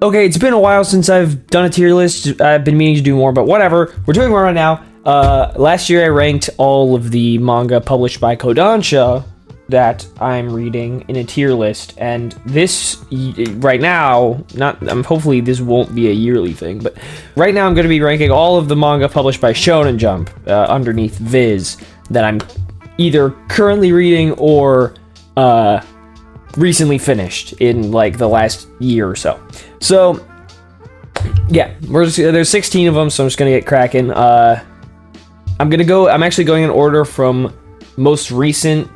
Okay, it's been a while since I've done a tier list. I've been meaning to do more, but whatever. We're doing one right now. Last year I ranked all of the manga published by Kodansha that I'm reading in a tier list, and this right now, hopefully this won't be a yearly thing, but right now I'm going to be ranking all of the manga published by Shonen Jump underneath Viz that I'm either currently reading or recently finished in like the last year or so. So yeah, there's 16 of them, so I'm just gonna get cracking. I'm actually going in order from most recent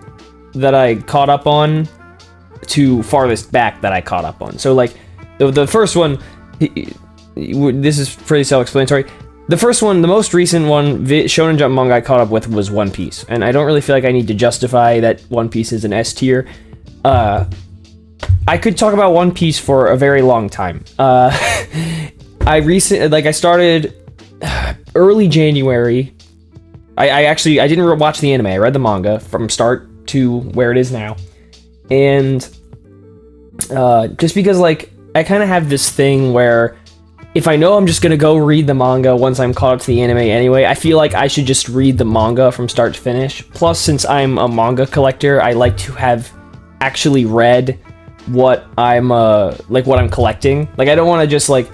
that I caught up on to farthest back that I caught up on. So like the first one, this is pretty self-explanatory. The first one, the most recent one, Shonen Jump Manga I caught up with was One Piece, and I don't really feel like I need to justify that One Piece is an S tier. I could talk about One Piece for a very long time. I started early January. I didn't watch the anime. I read the manga from start to where it is now, and just because like I kind of have this thing where if I know I'm just gonna go read the manga once I'm caught up to the anime anyway, I feel like I should just read the manga from start to finish. Plus, since I'm a manga collector, I like to have actually read what I'm collecting. Like, I don't want to just like.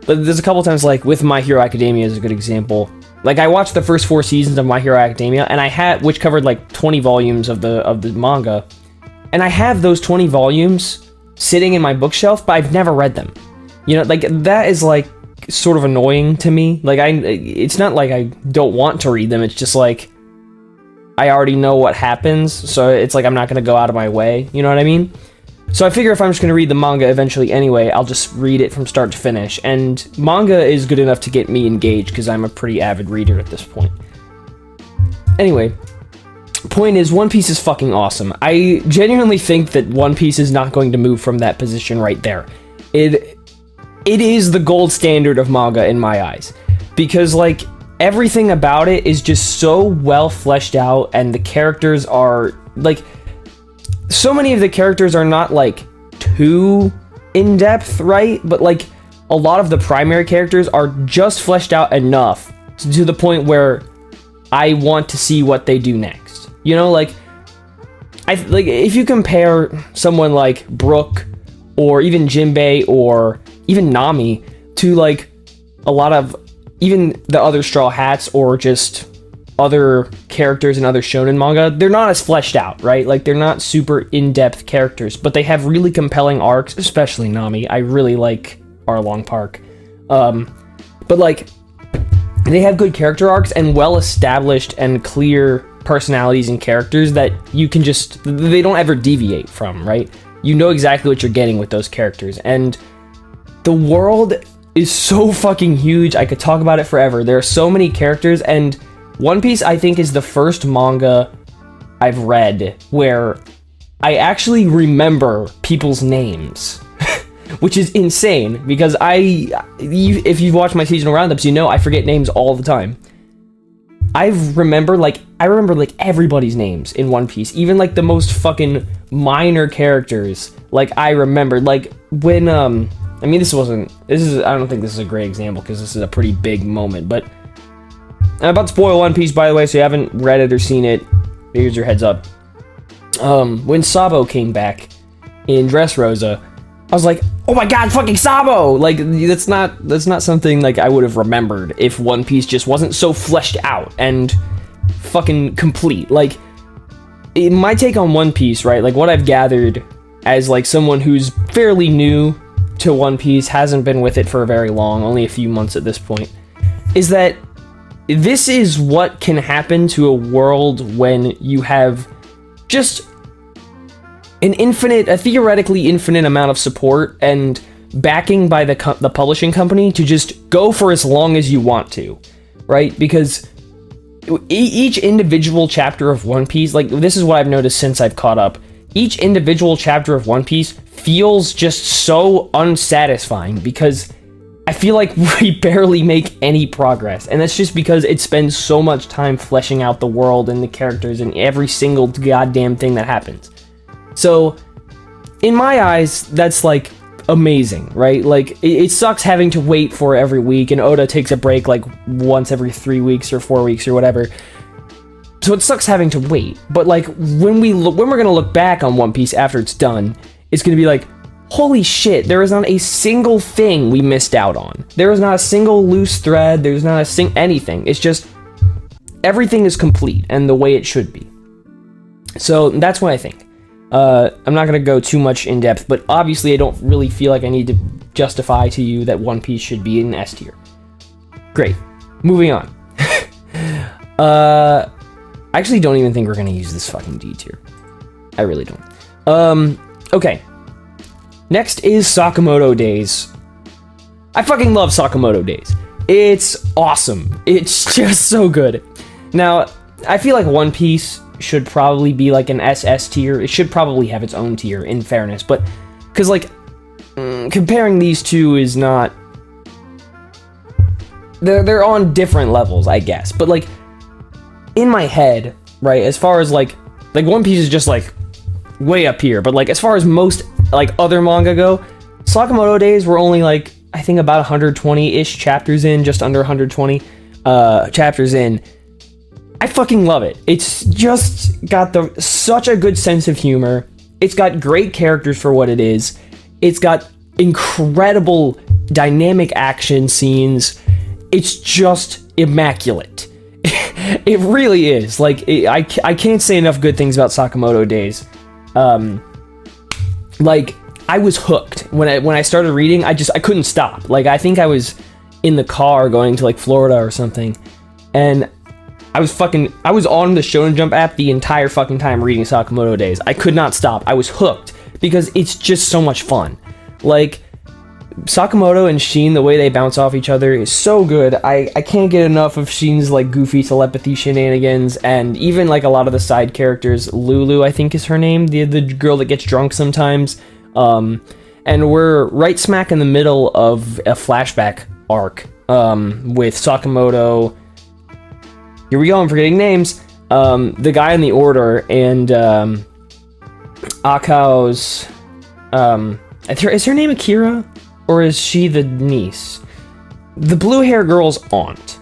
There's a couple times like with My Hero Academia is a good example. Like, I watched the first 4 seasons of My Hero Academia, and which covered like 20 volumes of the manga, and I have those 20 volumes sitting in my bookshelf, but I've never read them. You know, like that is like sort of annoying to me. Like it's not like I don't want to read them. It's just like I already know what happens, so it's like I'm not gonna go out of my way. You know what I mean? So I figure if I'm just going to read the manga eventually anyway, I'll just read it from start to finish. And manga is good enough to get me engaged because I'm a pretty avid reader at this point. Anyway, point is, One Piece is fucking awesome. I genuinely think that One Piece is not going to move from that position right there. It is the gold standard of manga in my eyes. Because, like, everything about it is just so well fleshed out, and the characters are, like... So many of the characters are not, like, too in-depth, right? But, like, a lot of the primary characters are just fleshed out enough to the point where I want to see what they do next. You know, like, if you compare someone like Brook, or even Jinbei, or even Nami, to, like, a lot of even the other Straw Hats, or just... other characters in other shonen manga, they're not as fleshed out, right? Like, they're not super in-depth characters, but they have really compelling arcs, especially Nami. I really like Arlong Park. But, like, they have good character arcs and well-established and clear personalities and characters that you can just... they don't ever deviate from, right? You know exactly what you're getting with those characters, and the world is so fucking huge. I could talk about it forever. There are so many characters, and One Piece, I think, is the first manga I've read where I actually remember people's names, which is insane, because if you've watched my seasonal roundups, you know I forget names all the time. I remember everybody's names in One Piece, even like the most fucking minor characters. Like, I remembered, like, when, I don't think this is a great example, because this is a pretty big moment, but I'm about to spoil One Piece, by the way, so you haven't read it or seen it. Here's your heads up. When Sabo came back in Dressrosa, I was like, oh my god, fucking Sabo! Like, that's not something, like, I would have remembered if One Piece just wasn't so fleshed out and fucking complete. Like, my take on One Piece, right, like, what I've gathered as, like, someone who's fairly new to One Piece, hasn't been with it for very long, only a few months at this point, is that this is what can happen to a world when you have just a theoretically infinite amount of support and backing by the publishing company to just go for as long as you want to, right? Because each individual chapter of One Piece, like, this is what I've noticed since I've caught up, each individual chapter of One Piece feels just so unsatisfying, because I feel like we barely make any progress, and that's just because it spends so much time fleshing out the world and the characters and every single goddamn thing that happens. So, in my eyes, that's like amazing, right? Like, it sucks having to wait for every week, and Oda takes a break like once every 3 weeks or 4 weeks or whatever. So it sucks having to wait. But like, when we're gonna look back on One Piece after it's done, it's gonna be like, holy shit, there is not a single thing we missed out on. There is not a single loose thread. There's not anything. It's just everything is complete and the way it should be. So that's what I think. I'm not going to go too much in depth, but obviously I don't really feel like I need to justify to you that One Piece should be in S tier. Great. Moving on. I actually don't even think we're going to use this fucking D tier. I really don't. Okay. Next is Sakamoto Days. I fucking love Sakamoto Days. It's awesome. It's just so good. Now, I feel like One Piece should probably be like an SS tier. It should probably have its own tier, in fairness, but because like comparing these two is not, they're on different levels, I guess. But like in my head, right, as far as like One Piece is just like way up here, but like as far as most like other manga go, Sakamoto Days were only like, I think about 120-ish chapters in, just under 120 chapters in. I fucking love it. It's just got such a good sense of humor. It's got great characters for what it is. It's got incredible dynamic action scenes. It's just immaculate. It really is. Like, I can't say enough good things about Sakamoto Days. Like, I was hooked when I started reading. I couldn't stop. Like, I think I was in the car going to like Florida or something, and I was on the Shonen Jump app the entire fucking time reading Sakamoto Days. I could not stop. I was hooked because it's just so much fun. Like, Sakamoto and Sheen, the way they bounce off each other is so good. I can't get enough of Sheen's like goofy telepathy shenanigans, and even like a lot of the side characters. Lulu, I think is her name, the girl that gets drunk sometimes. And we're right smack in the middle of a flashback arc with Sakamoto. Here we go, I'm forgetting names. The guy in the order, and Akao's... is her name Akira? Or is she the niece? The blue hair girl's aunt.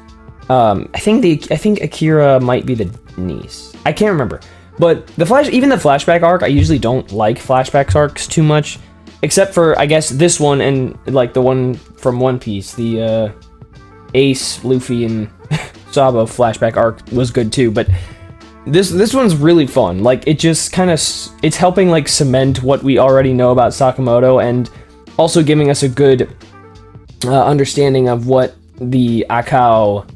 I think Akira might be the niece. I can't remember. But even the flashback arc, I usually don't like flashback arcs too much. Except for, I guess, this one and like the one from One Piece. The Ace, Luffy, and Sabo flashback arc was good too, but this one's really fun. Like, it just kind of, it's helping like cement what we already know about Sakamoto, and also giving us a good understanding of what the Akao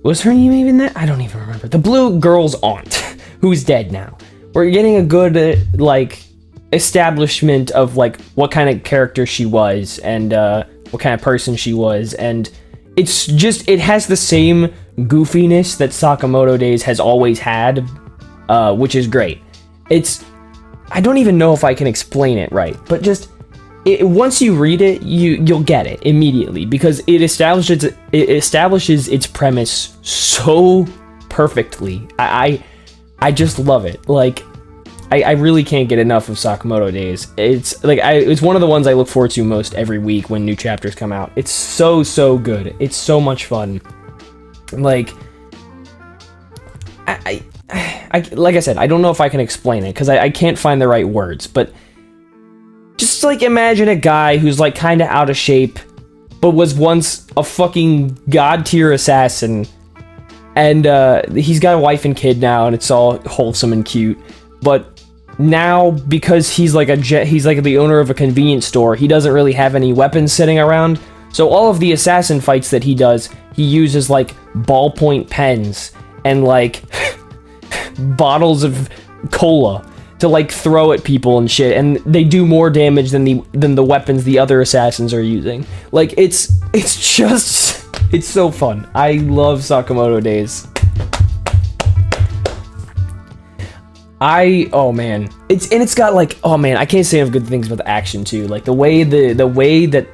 was her name even that? I don't even remember. The blue girl's aunt, who's dead now. We're getting a good like establishment of like what kind of character she was, and what kind of person she was, and it's just, it has the same goofiness that Sakamoto Days has always had, which is great. I don't even know if I can explain it right, but just once you read it, you'll get it immediately, because it establishes its premise so perfectly. I just love it. Like, I really can't get enough of Sakamoto Days. It's like it's one of the ones I look forward to most every week when new chapters come out. It's so good. It's so much fun. Like, I like I said, I don't know if I can explain it because I can't find the right words, but just like imagine a guy who's like kind of out of shape, but was once a fucking god tier assassin, and he's got a wife and kid now, and it's all wholesome and cute. But now, because he's like the owner of a convenience store, he doesn't really have any weapons sitting around. So all of the assassin fights that he does, he uses like ballpoint pens and like bottles of cola to like throw at people and shit, and they do more damage than the weapons the other assassins are using. Like, it's so fun. I love Sakamoto Days. Oh man, it's got like, oh man, I can't say enough good things about the action too. Like the way that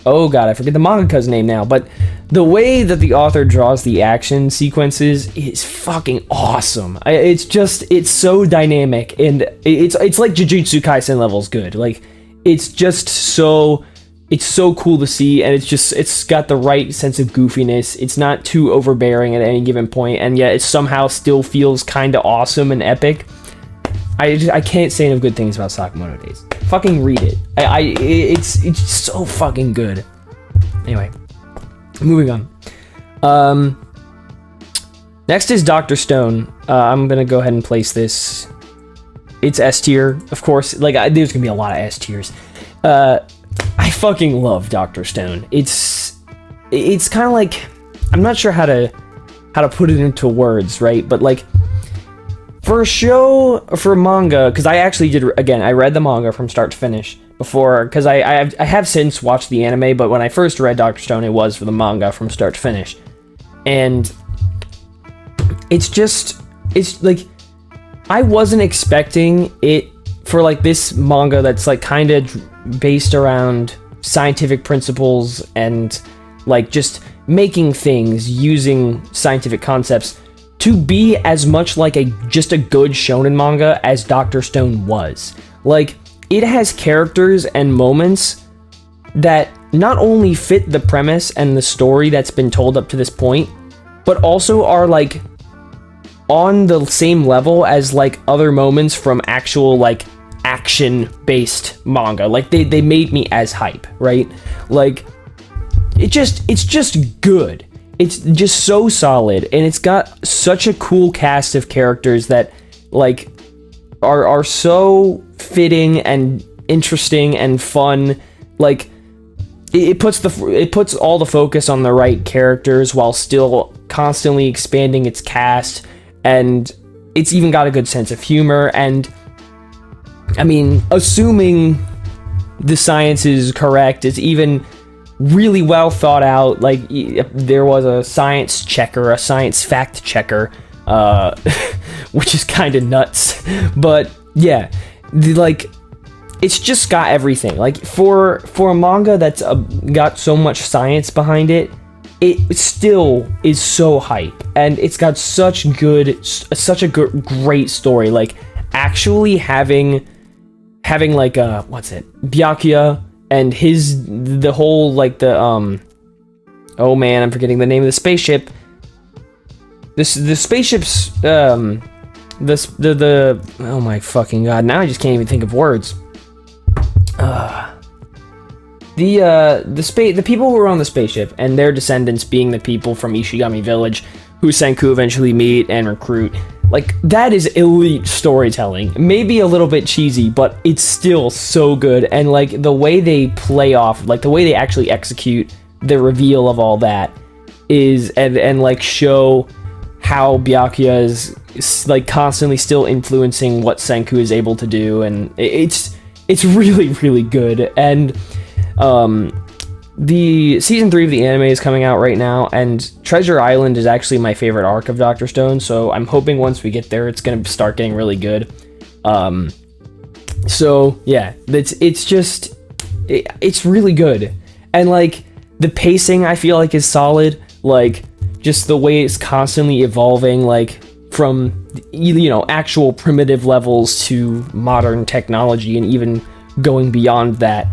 oh god, I forget the mangaka's name now, but the way that the author draws the action sequences is fucking awesome. It's so dynamic, and it's like Jujutsu Kaisen levels good. Like, it's so cool to see, and it's got the right sense of goofiness. It's not too overbearing at any given point, and yet it somehow still feels kind of awesome and epic. I can't say enough good things about Sakamoto Days. Fucking read it. It's so fucking good. Anyway. Moving on. Next is Dr. Stone. I'm gonna go ahead and place this. It's S tier, of course. Like, there's gonna be a lot of S tiers. I fucking love Dr. Stone. It's kind of like, I'm not sure how to put it into words, right? But like, for a show, for manga, because I actually did, again, I read the manga from start to finish before, because I have since watched the anime, but when I first read Dr. Stone, it was for the manga from start to finish. And it's like, I wasn't expecting it for like this manga that's like kind of based around scientific principles and like just making things using scientific concepts to be as much like just a good shonen manga as Dr. Stone was. Like, it has characters and moments that not only fit the premise and the story that's been told up to this point, but also are like on the same level as like other moments from actual like action-based manga. Like, they made me as hype, right? Like, it's just good. It's just so solid, and it's got such a cool cast of characters that like are so fitting and interesting and fun. Like, it puts all the focus on the right characters while still constantly expanding its cast, and it's even got a good sense of humor. And I mean, assuming the science is correct, it's even really well thought out. Like, there was a science checker, a science fact checker, which is kind of nuts. But yeah, like, it's just got everything. Like, for a manga that's got so much science behind it, it still is so hype, and it's got such a great story. Like, actually having like Byakuya and the whole, like, oh man, I'm forgetting the name of the spaceship. The spaceship's, oh my fucking god, now I just can't even think of words. The people who were on the spaceship, and their descendants being the people from Ishigami Village, who Senku eventually meet and recruit. Like, that is elite storytelling. Maybe a little bit cheesy, but it's still so good. And like, the way they play off, like the way they actually execute the reveal of all that is, and like show how Byakuya is like constantly still influencing what Senku is able to do, and it's really, really good. And the season 3 of the anime is coming out right now, and Treasure Island is actually my favorite arc of Dr. Stone, so I'm hoping once we get there, it's gonna start getting really good. So yeah, it's really good, and like, the pacing I feel like is solid. Like, just the way it's constantly evolving, like from, you know, actual primitive levels to modern technology, and even going beyond that.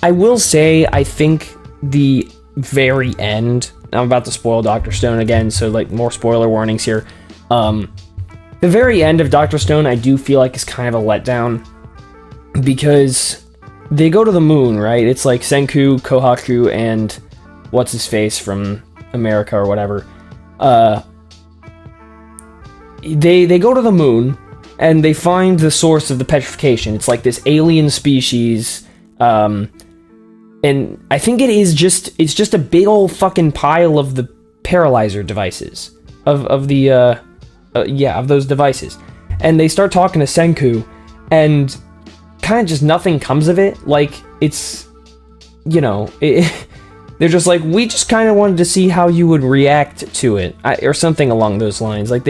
I will say, I think the very end, I'm about to spoil Dr. Stone again, so like, more spoiler warnings here. The very end of Dr. Stone, I do feel like is kind of a letdown, because they go to the moon, right? It's like Senku, Kohaku, and what's his face from America or whatever. They go to the moon, and they find the source of the petrification. It's like this alien species, and I think it's just a big old fucking pile of the paralyzer devices of those devices. And they start talking to Senku, and kind of just nothing comes of it. Like, it's, you know, they're just like, we just kind of wanted to see how you would react to it, or something along those lines. Like,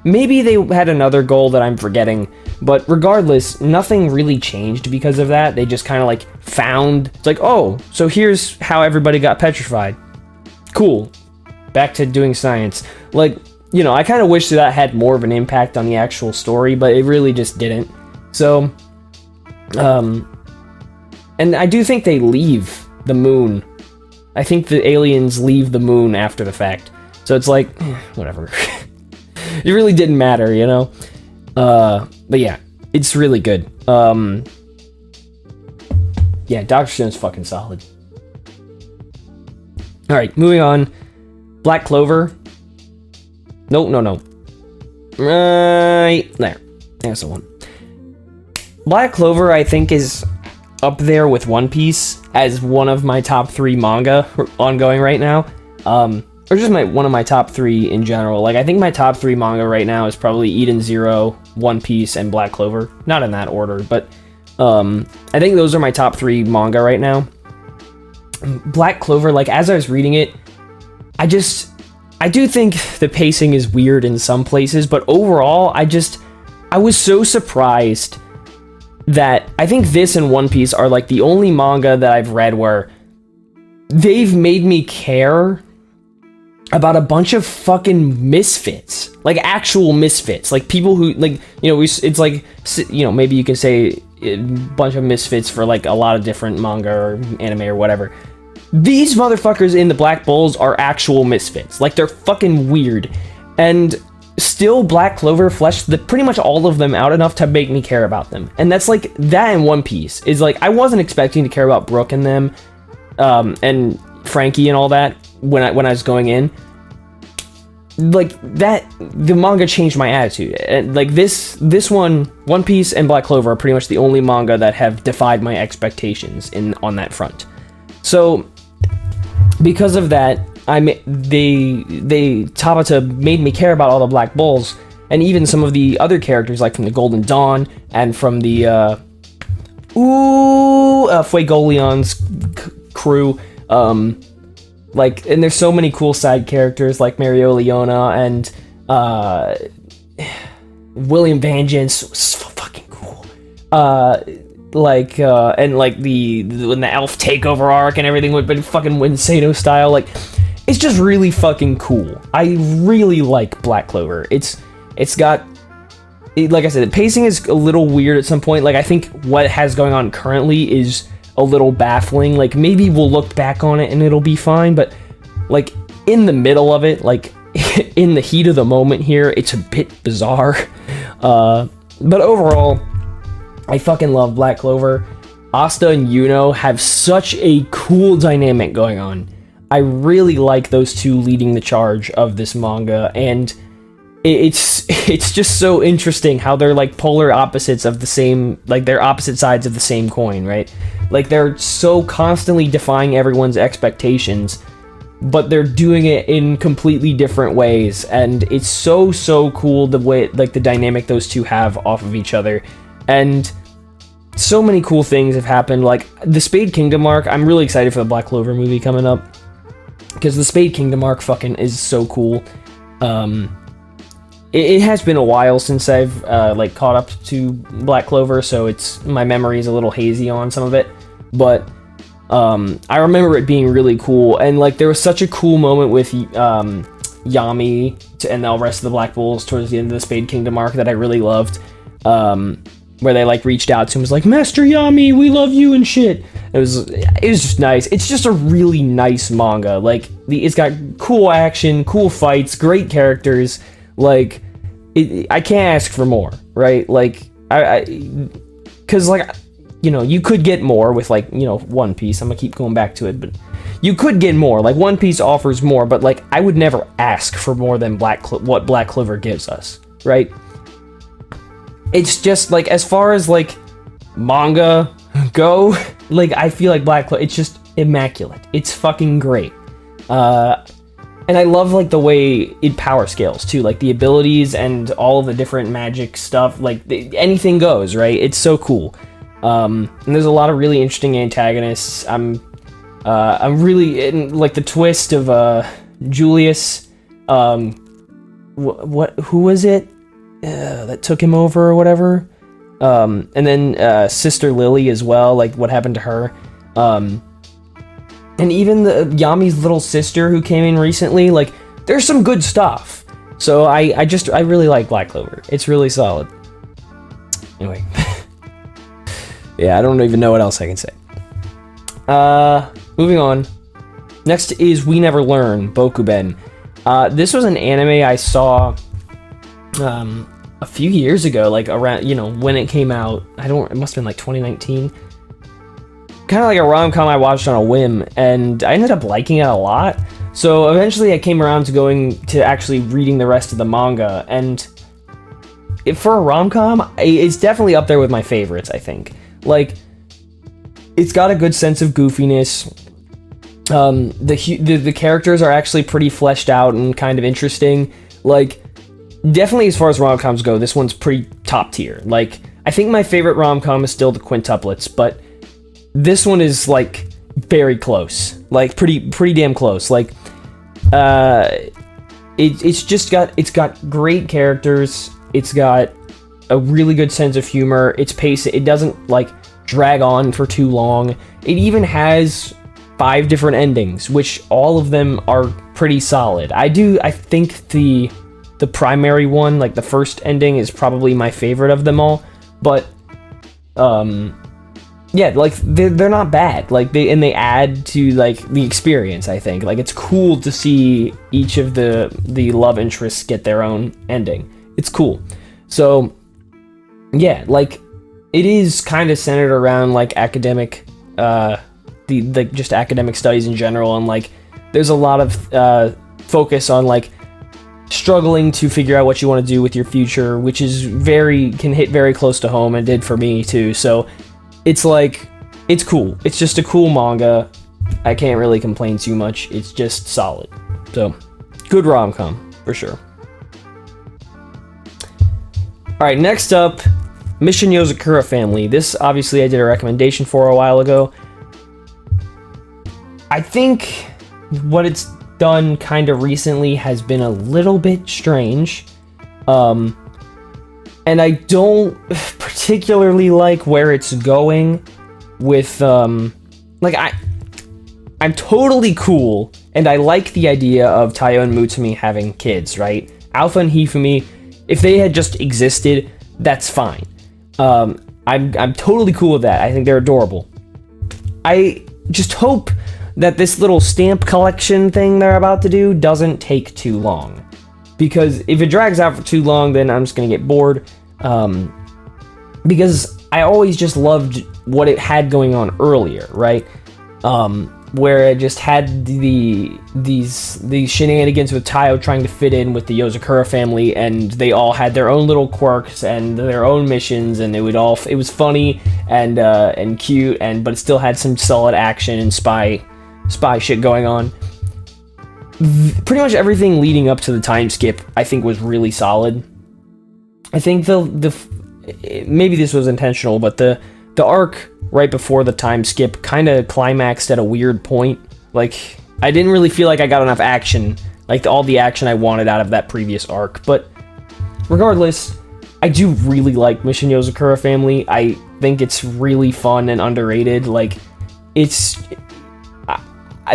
maybe they had another goal that I'm forgetting, but regardless, nothing really changed because of that. They just kind of like found, it's like, oh, so here's how everybody got petrified. cool. Back to doing science. Like, you know, I kind of wish that had more of an impact on the actual story, but it really just didn't. So, and I do think they leave the moon. I think the aliens leave the moon after the fact. So it's like, whatever. It really didn't matter, you know? But yeah, it's really good. Yeah, Dr. Stone's fucking solid. Alright, moving on. Black Clover. No. Right there. There's the one. Black Clover, I think, is up there with One Piece as one of my top 3 manga ongoing right now. Or just one of my top 3 in general. Like, I think my top 3 manga right now is probably Eden Zero, One Piece, and Black Clover. Not in that order, but I think those are my top 3 manga right now. Black Clover, like, as I was reading it, I do think the pacing is weird in some places, but overall, I was so surprised that I think this and One Piece are like the only manga that I've read where they've made me care about a bunch of fucking misfits, like actual misfits, like people who, like, you know, it's like, you know, maybe you can say a bunch of misfits for like a lot of different manga or anime or whatever. These motherfuckers in the Black Bulls are actual misfits. Like, they're fucking weird. And still, Black Clover fleshed pretty much all of them out enough to make me care about them. And that's like, that in One Piece is like, I wasn't expecting to care about Brook and them, and Frankie and all that when I was going in. Like, that, the manga changed my attitude. And like, this one, One Piece and Black Clover are pretty much the only manga that have defied my expectations on that front. So, because of that, Tabata made me care about all the Black Bulls, and even some of the other characters, like from the Golden Dawn, and from the, Fuegoleon's crew, like, and there's so many cool side characters, like Mario Leona, and, William Vengeance, so fucking cool, and like when the elf takeover arc and everything would be fucking Winsado style, like, it's just really fucking cool. I really like Black Clover. It's got, like I said, the pacing is a little weird at some point. Like, I think what has going on currently is a little baffling. Like, maybe we'll look back on it and it'll be fine, but like in the middle of it, like in the heat of the moment here, it's a bit bizarre. But overall, I fucking love Black Clover. Asta and Yuno have such a cool dynamic going on. I really like those two leading the charge of this manga, and it's just so interesting how they're like polar opposites of the same, like they're opposite sides of the same coin, right? Like, they're so constantly defying everyone's expectations, but they're doing it in completely different ways, and it's so cool the way, like, the dynamic those two have off of each other. And so many cool things have happened. Like, the Spade Kingdom arc, I'm really excited for the Black Clover movie coming up, because the Spade Kingdom arc fucking is so cool. It has been a while since I've like caught up to Black Clover, so my memory is a little hazy on some of it, but I remember it being really cool. And like, there was such a cool moment with Yami and the rest of the Black Bulls towards the end of the Spade Kingdom arc that I really loved, where they like reached out to him, was like, Master Yami, we love you and shit. It was just nice. It's just a really nice manga. Like, it's got cool action, cool fights, great characters. Like, I can't ask for more, right? Like, because, like, you know, you could get more with, like, you know, One Piece. I'm gonna keep going back to it, but you could get more. Like, One Piece offers more, but, like, I would never ask for more than what Black Clover gives us, right? It's just, like, as far as, like, manga go, like, I feel like Black Clover, it's just immaculate. It's fucking great. And I love, like, the way it power scales, too. Like, the abilities and all of the different magic stuff. Like, anything goes, right? It's so cool. And there's a lot of really interesting antagonists. I'm really in, like, the twist of, Julius. Who was it? That took him over or whatever. And then, Sister Lily as well. Like, what happened to her. And even the Yami's little sister who came in recently, like, there's some good stuff. So I really like Black Clover. It's really solid. Anyway. Yeah, I don't even know what else I can say. Moving on. Next is We Never Learn, Bokuben. This was an anime I saw a few years ago, like around, when it came out. It must have been like 2019. Kind of like a rom-com I watched on a whim, and I ended up liking it a lot. So eventually I came around to going to actually reading the rest of the manga, and for a rom-com, it's definitely up there with my favorites, I think. Like, it's got a good sense of goofiness. The characters are actually pretty fleshed out and kind of interesting. Like, definitely as far as rom-coms go, this one's pretty top tier. Like, I think my favorite rom-com is still the quintuplets, but this one is, like, very close. Like, pretty damn close. Like, it's got great characters. It's got a really good sense of humor. Its pace, it doesn't, like, drag on for too long. It even has 5 different endings, which all of them are pretty solid. I think the primary one, like the first ending, is probably my favorite of them all. But, yeah, like, they're not bad. Like, they add to, like, the experience, I think. Like, it's cool to see each of the love interests get their own ending. It's cool. So, yeah, like, it is kind of centered around, like, academic, just academic studies in general, and, like, there's a lot of focus on, like, struggling to figure out what you want to do with your future, which is can hit very close to home, and did for me too. So it's like, it's cool. It's just a cool manga. I can't really complain too much. It's just solid. So, good rom-com for sure. All right, next up, Mission Yozakura Family. This, obviously, I did a recommendation for a while ago. I think what it's done kind of recently has been a little bit strange. And I don't particularly like where it's going with, like, I'm totally cool, and I like the idea of Taiyo and Mutsumi having kids, right? Alpha and Hifumi, if they had just existed, that's fine. I'm totally cool with that. I think they're adorable. I just hope that this little stamp collection thing they're about to do doesn't take too long. Because if it drags out for too long, then I'm just gonna get bored. Because I always just loved what it had going on earlier, right? Where it just had these shenanigans with Taiyo trying to fit in with the Yozakura family, and they all had their own little quirks and their own missions, and it was funny and cute, but it still had some solid action and spy shit going on. Pretty much everything leading up to the time skip, I think, was really solid. I think maybe this was intentional, but the arc right before the time skip kind of climaxed at a weird point. Like, I didn't really feel like I got enough action, like all the action I wanted out of that previous arc. But regardless, I do really like Mission Yozakura Family. I think it's really fun and underrated. Like,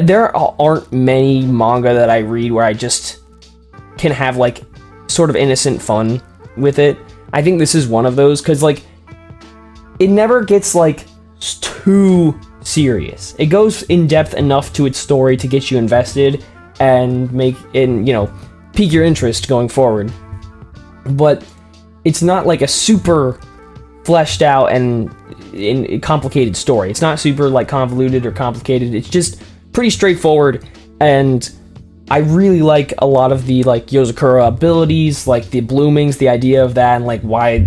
there aren't many manga that I read where I just can have, like, sort of innocent fun with it. I think this is one of those, because, like, it never gets, like, too serious. It goes in depth enough to its story to get you invested and pique your interest going forward. But it's not like a super fleshed out and complicated story. It's not super, like, convoluted or complicated. It's just pretty straightforward, and I really like a lot of the, like, Yozakura abilities, like the bloomings, the idea of that, and, like, why,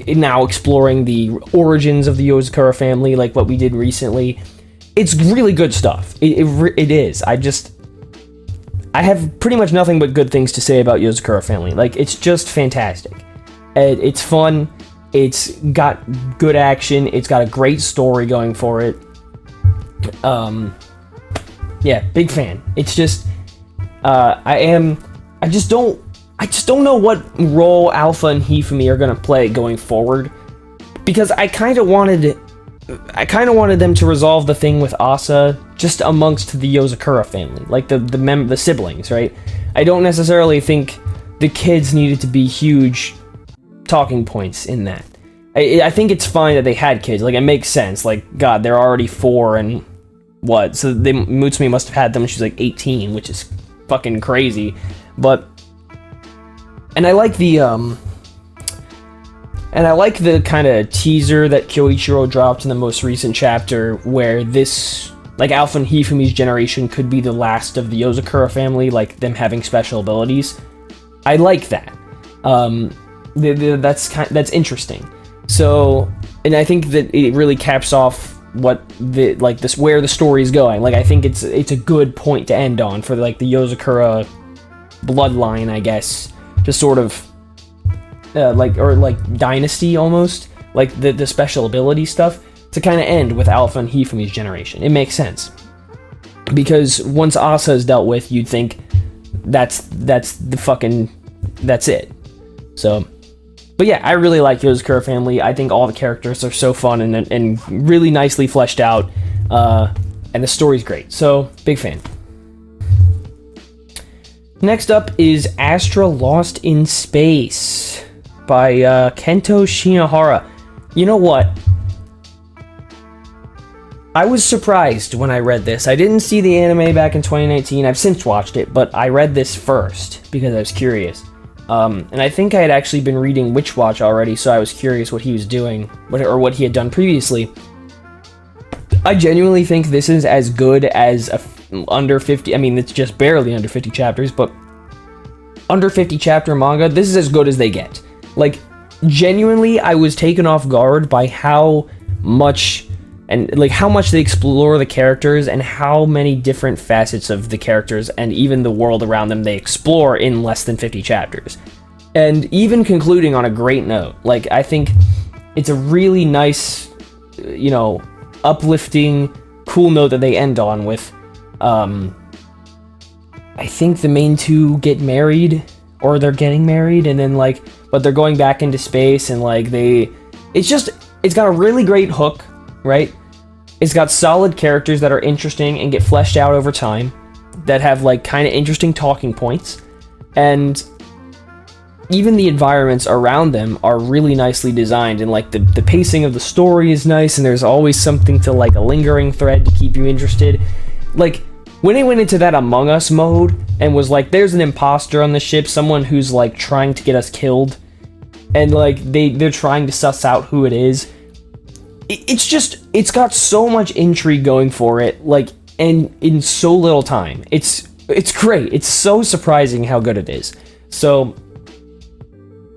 now exploring the origins of the Yozakura family, like what we did recently. It's really good stuff. It is. I have pretty much nothing but good things to say about Yozakura Family. Like, it's just fantastic. It's fun. It's got good action. It's got a great story going for it. Yeah, big fan. It's just, I just don't know what role Alpha and Hifumi are gonna play going forward, because I kind of wanted I kind of wanted them to resolve the thing with Asa just amongst the Yozakura family, like the siblings, right? I don't necessarily think the kids needed to be huge talking points in that. I think it's fine that they had kids. Like, it makes sense. Like, God, they're already 4 and what? So Mutsumi must have had them when she's like 18, which is fucking crazy. But, and I like the kind of teaser that Kyoichiro dropped in the most recent chapter, where this, like, Alpha and Hifumi's generation could be the last of the Yozakura family, like them having special abilities. I like that. That's interesting. So, and I think that it really caps off what where the story is going. Like, I think it's a good point to end on for like the Yozakura bloodline, I guess, to sort of like dynasty almost, like the special ability stuff, to kind of end with Alpha and Hifumi's generation. It makes sense, because once Asa is dealt with, you'd think that's it. So, but yeah, I really like Yozakura family. I think all the characters are so fun and really nicely fleshed out, and the story's great. So, big fan. Next up is Astra Lost in Space by Kento Shinohara. You know what? I was surprised when I read this. I didn't see the anime back in 2019. I've since watched it, but I read this first because I was curious. And I think I had actually been reading Witch Watch already, so I was curious what he was doing, or what he had done previously. I genuinely think this is as good as under 50, I mean, it's just barely under 50 chapters, but under 50 chapter manga, this is as good as they get. Like, genuinely, I was taken off guard by how much they explore the characters and how many different facets of the characters and even the world around them they explore in less than 50 chapters. And even concluding on a great note. Like, I think it's a really nice, uplifting, cool note that they end on with, I think the main two get married, or they're getting married, and then but they're going back into space, and it's got a really great hook, right? It's got solid characters that are interesting and get fleshed out over time, that have kind of interesting talking points, and even the environments around them are really nicely designed, and the pacing of the story is nice, and there's always something to a lingering thread to keep you interested. When they went into that Among Us mode and was there's an imposter on the ship, someone who's trying to get us killed, and they're trying to suss out who it is. It's got so much intrigue going for it, and in so little time. It's great. It's so surprising how good it is. So,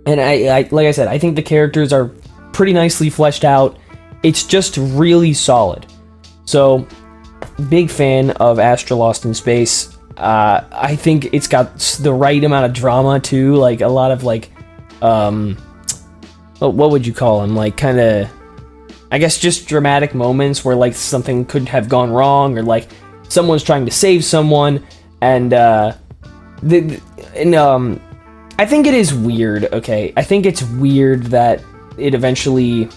and I like I said, I think the characters are pretty nicely fleshed out. It's just really solid. So, big fan of Astra Lost in Space. I think it's got the right amount of drama too, a lot of what would you call them? Kind of, I guess, just dramatic moments where something could have gone wrong, or someone's trying to save someone, and I think it is weird. Okay, I think it's weird that it eventually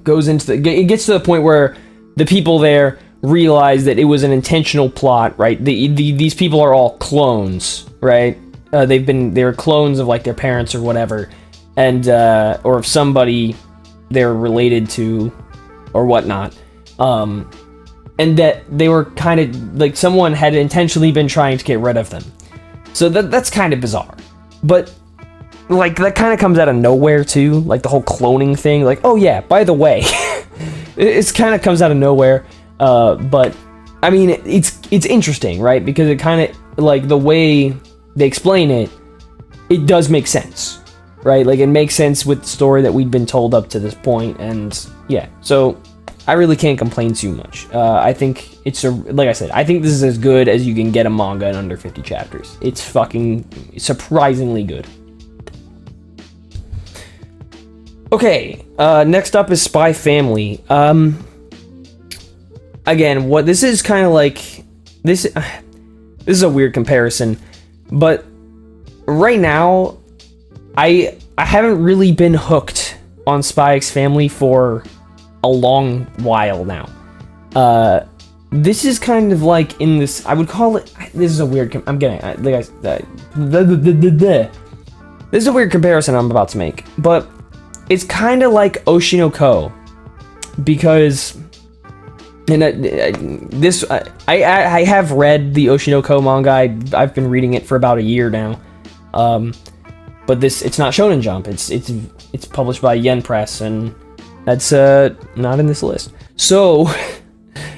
goes into it gets to the point where the people there realize that it was an intentional plot, right? These people are all clones, right? They're clones of their parents or whatever, and or of somebody they're related to or whatnot, and that they were kind of someone had intentionally been trying to get rid of them. So that's kind of bizarre, but that kind of comes out of nowhere too, the whole cloning thing. Oh yeah, by the way. It kind of comes out of nowhere, but I mean, it's interesting, right? Because it kind of, the way they explain it, it does make sense, right? It makes sense with the story that we'd been told up to this point, and yeah, so I really can't complain too much. I think like I said, I think this is as good as you can get a manga in under 50 chapters. It's fucking surprisingly good. Okay, next up is Spy Family. Again, what this is kind of this. This is a weird comparison, but right now, I haven't really been hooked on Spy X Family for a long while now. This is kind of like in this, I would call it, this is a weird, this is a weird comparison I'm about to make, but it's kind of like Oshinoko, because and I have read the Oshinoko manga. I've been reading it for about a year now, but it's not Shonen Jump. It's published by Yen Press, and that's not in this list. So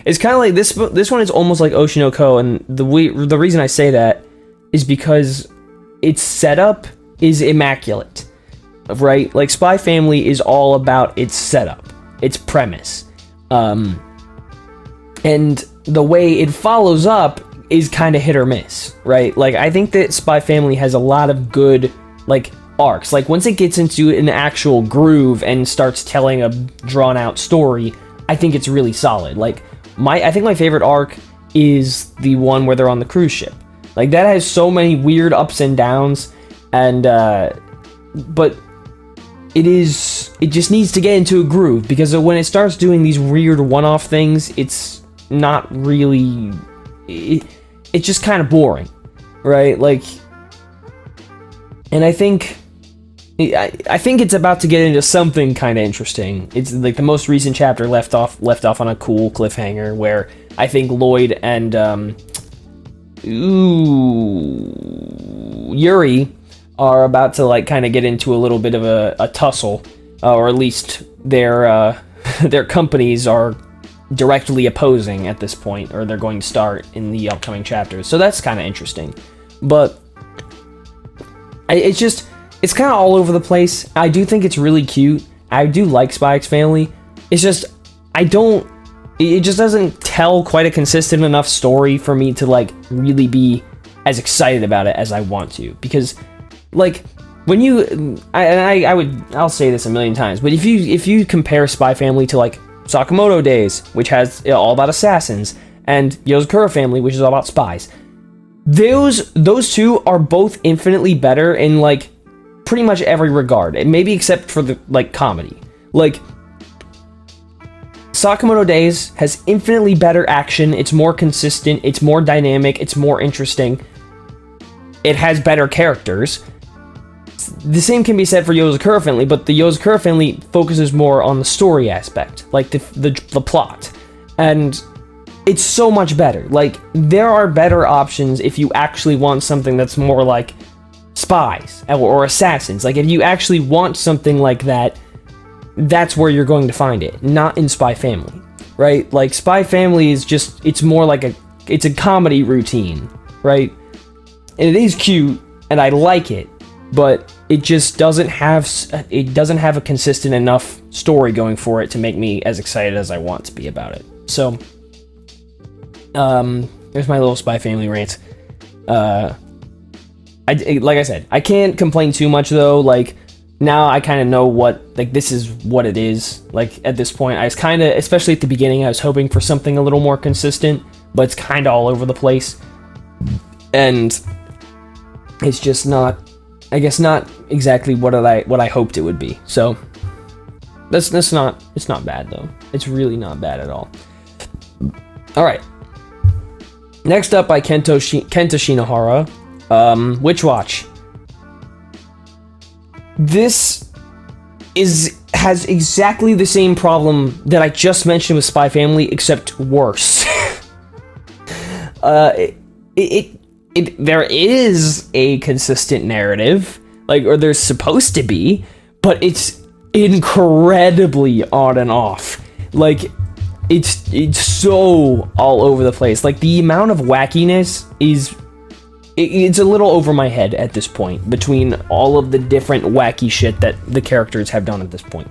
it's kind of like this. This one is almost like Oshinoko, and the reason I say that is because its setup is immaculate, right? Like Spy Family is all about its setup, its premise. And the way it follows up is kind of hit or miss, right? Like, I think that Spy Family has a lot of good, like, arcs. Like, once it gets into an actual groove and starts telling a drawn-out story, I think it's really solid. Like, I think my favorite arc is the one where they're on the cruise ship. Like, that has so many weird ups and downs, and, but it just needs to get into a groove, because when it starts doing these weird one-off things, it's not really, it's just kind of boring, right? Like, and I think it's about to get into something kind of interesting. It's like the most recent chapter left off on a cool cliffhanger, where I think Lloyd and Yuri are about to like kind of get into a little bit of a tussle, or at least their companies are directly opposing at this point, or they're going to start in the upcoming chapters. So that's kind of interesting, but it's kind of all over the place. I do think it's really cute. I do like Spy X Family. It's just it just doesn't tell quite a consistent enough story for me to like really be as excited about it as I want to, because like when I'll say this a million times, but if you compare Spy Family to like Sakamoto Days, which has all about assassins, and Yozakura Family, which is all about spies, those two are both infinitely better in like pretty much every regard, and maybe except for the like comedy. Like Sakamoto Days has infinitely better action, it's more consistent, it's more dynamic, it's more interesting, it has better characters. The same can be said for Yozakura Family, but the Yozakura Family focuses more on the story aspect, like the plot, and it's so much better. Like, there are better options if you actually want something that's more like spies or assassins. Like, if you actually want something like that, that's where you're going to find it, not in Spy Family, right? Like, Spy Family is just, it's more like it's a comedy routine, right? And it is cute, and I like it, but it just doesn't have a consistent enough story going for it to make me as excited as I want to be about it. So, there's my little Spy Family rant. Like I said, I can't complain too much though. Like, now I kind of know this is what it is. Like, at this point, I was kind of, especially at the beginning, I was hoping for something a little more consistent, but it's kind of all over the place, and it's just not, I guess, not exactly what I hoped it would be. So it's not bad though. It's really not bad at all. All right. Next up by Kenta Shinohara, Witch Watch. This has exactly the same problem that I just mentioned with Spy Family, except worse. There is a consistent narrative, like, or there's supposed to be, but it's incredibly on and off. Like, it's so all over the place. Like, the amount of wackiness it's a little over my head at this point, between all of the different wacky shit that the characters have done at this point.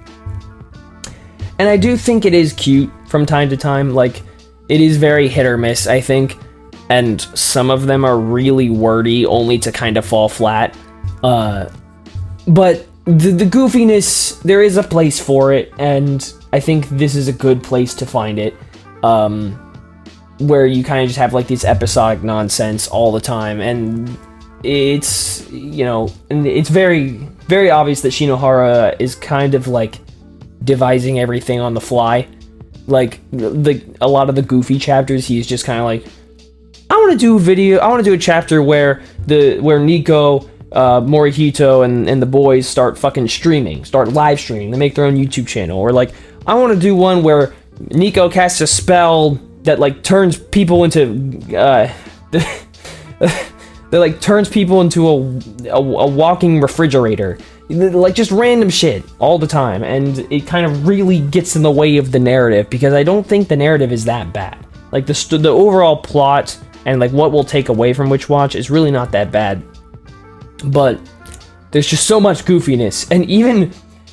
And I do think it is cute from time to time. Like, it is very hit or miss, I think. And some of them are really wordy, only to kind of fall flat. But the goofiness, there is a place for it, and I think this is a good place to find it. Where you kind of just have like this episodic nonsense all the time, and it's, and it's very, very obvious that Shinohara is kind of like devising everything on the fly. like a lot of the goofy chapters, he's just kind of like, I want to do a chapter where Nico, Morihito and the boys start fucking start live streaming. They make their own YouTube channel. Or like, I want to do one where Nico casts a spell that like turns people into that like turns people into a walking refrigerator. Like just random shit all the time, and it kind of really gets in the way of the narrative, because I don't think the narrative is that bad. Like the overall plot and like what we'll take away from Witch Watch is really not that bad, but there's just so much goofiness. And even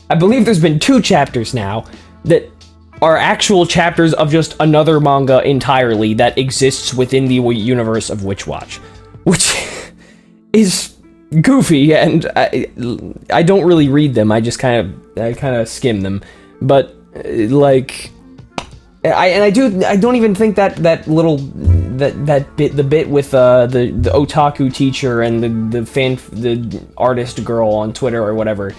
I believe there's been 2 chapters now that are actual chapters of just another manga entirely that exists within the universe of Witch Watch, which is goofy, and I don't really read them. I just kind of skim them. But like, I don't even think that bit with the otaku teacher and the artist girl on Twitter or whatever,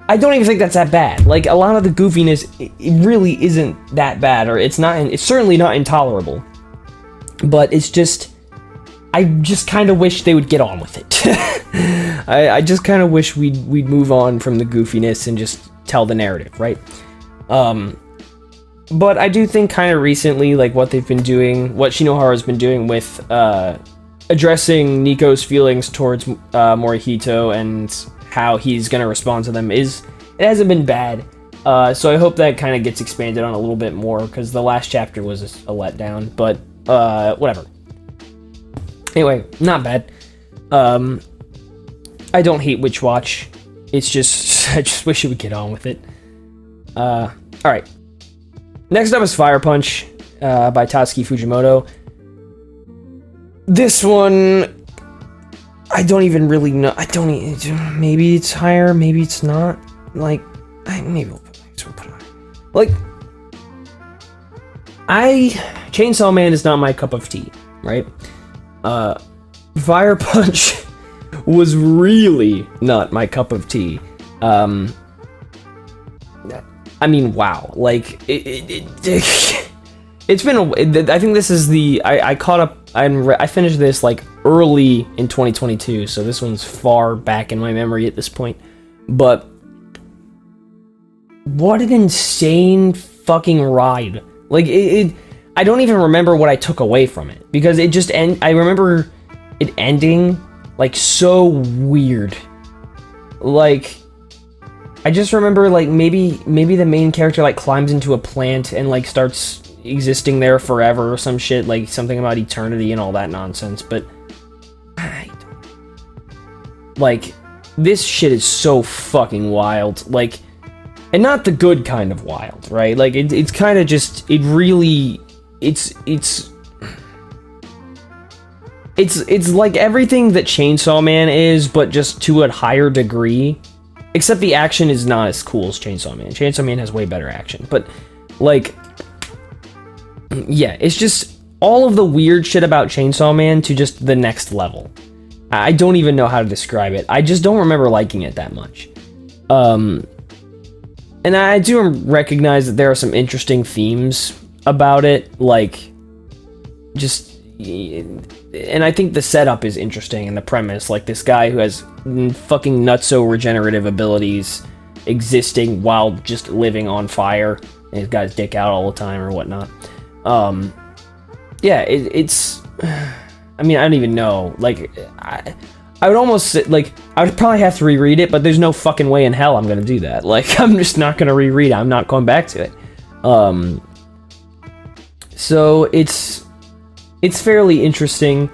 I don't even think that's that bad. Like, a lot of the goofiness, it really isn't that bad, or it's certainly not intolerable. But it's just, I just kind of wish they would get on with it. I just kind of wish we'd move on from the goofiness and just tell the narrative, right? But I do think kind of recently, like what they've been doing, what Shinohara's been doing with addressing Nico's feelings towards Morihito and how he's gonna respond to them, it hasn't been bad. So I hope that kind of gets expanded on a little bit more, because the last chapter was a letdown. But whatever. Anyway, not bad. I don't hate Witch Watch. It's just, I just wish it would get on with it. Alright. Next up is Fire Punch, by Tatsuki Fujimoto. This one, I don't even really know. Maybe it's higher, maybe it's not. Like, maybe we'll put it higher. Like, Chainsaw Man is not my cup of tea, right? Fire Punch was really not my cup of tea. I mean, wow. Like, it's been I think this is I caught up, I finished this, like, early in 2022, so this one's far back in my memory at this point. But what an insane fucking ride. Like, I don't even remember what I took away from it, because it just I remember it ending like so weird. Like, I just remember like maybe the main character like climbs into a plant and like starts existing there forever or some shit, like something about eternity and all that nonsense. But like, this shit is so fucking wild. Like, and not the good kind of wild, right? Like, it's kind of just, it really, it's like everything that Chainsaw Man is, but just to a higher degree. Except the action is not as cool as Chainsaw Man. Chainsaw Man has way better action. But, like, yeah, it's just all of the weird shit about Chainsaw Man to just the next level. I don't even know how to describe it. I just don't remember liking it that much. And I do recognize that there are some interesting themes about it, like, just, and I think the setup is interesting, and the premise, like this guy who has fucking nutso regenerative abilities existing while just living on fire, and he's got his dick out all the time or whatnot. Yeah, it's, I mean, I don't even know, like, I would almost say, like, I would probably have to reread it, but there's no fucking way in hell I'm gonna do that. Like, I'm just not gonna reread it. I'm not going back to it. So it's fairly interesting,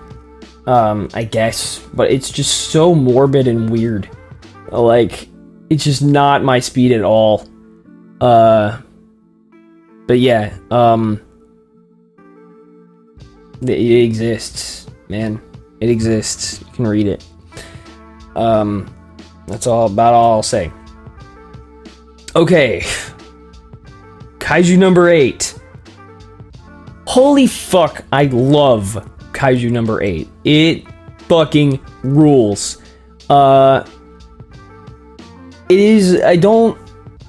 I guess, but it's just so morbid and weird. Like, it's just not my speed at all. But yeah, it exists, man. It exists. You can read it. That's about all I'll say. Okay. Kaiju number 8. Holy fuck, I love Kaiju number 8. It fucking rules. It is, I don't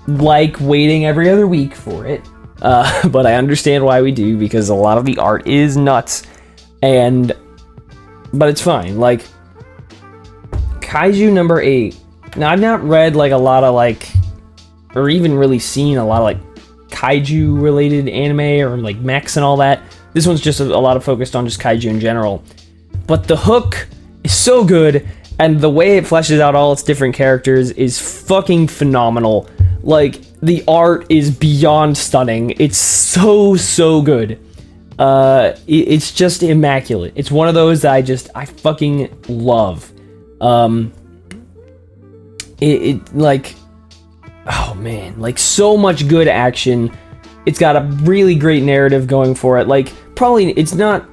like waiting every other week for it. but I understand why we do, because a lot of the art is nuts, but it's fine. Like, Kaiju number 8. Now, I've not read, like, a lot of, like, or even really seen a lot of, like, Kaiju-related anime or, like, mechs and all that. This one's just a lot of focused on just Kaiju in general. But the hook is so good, and the way it fleshes out all its different characters is fucking phenomenal. Like, the art is beyond stunning. It's so good. It's just immaculate. It's one of those that I fucking love. Like, oh man, like, so much good action. It's got a really great narrative going for it. Like, probably it's not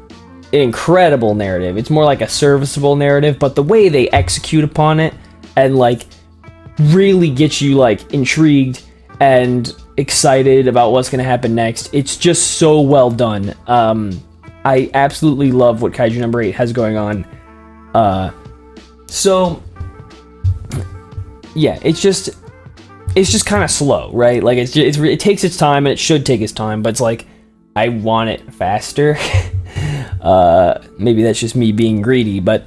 an incredible narrative, it's more like a serviceable narrative, but the way they execute upon it and, like, really get you, like, intrigued and excited about what's gonna happen next, it's just so well done. I absolutely love what Kaiju number 8 has going on. So yeah, it's just kind of slow, right? Like, it takes its time, and it should take its time, but it's like, I want it faster. Maybe that's just me being greedy, but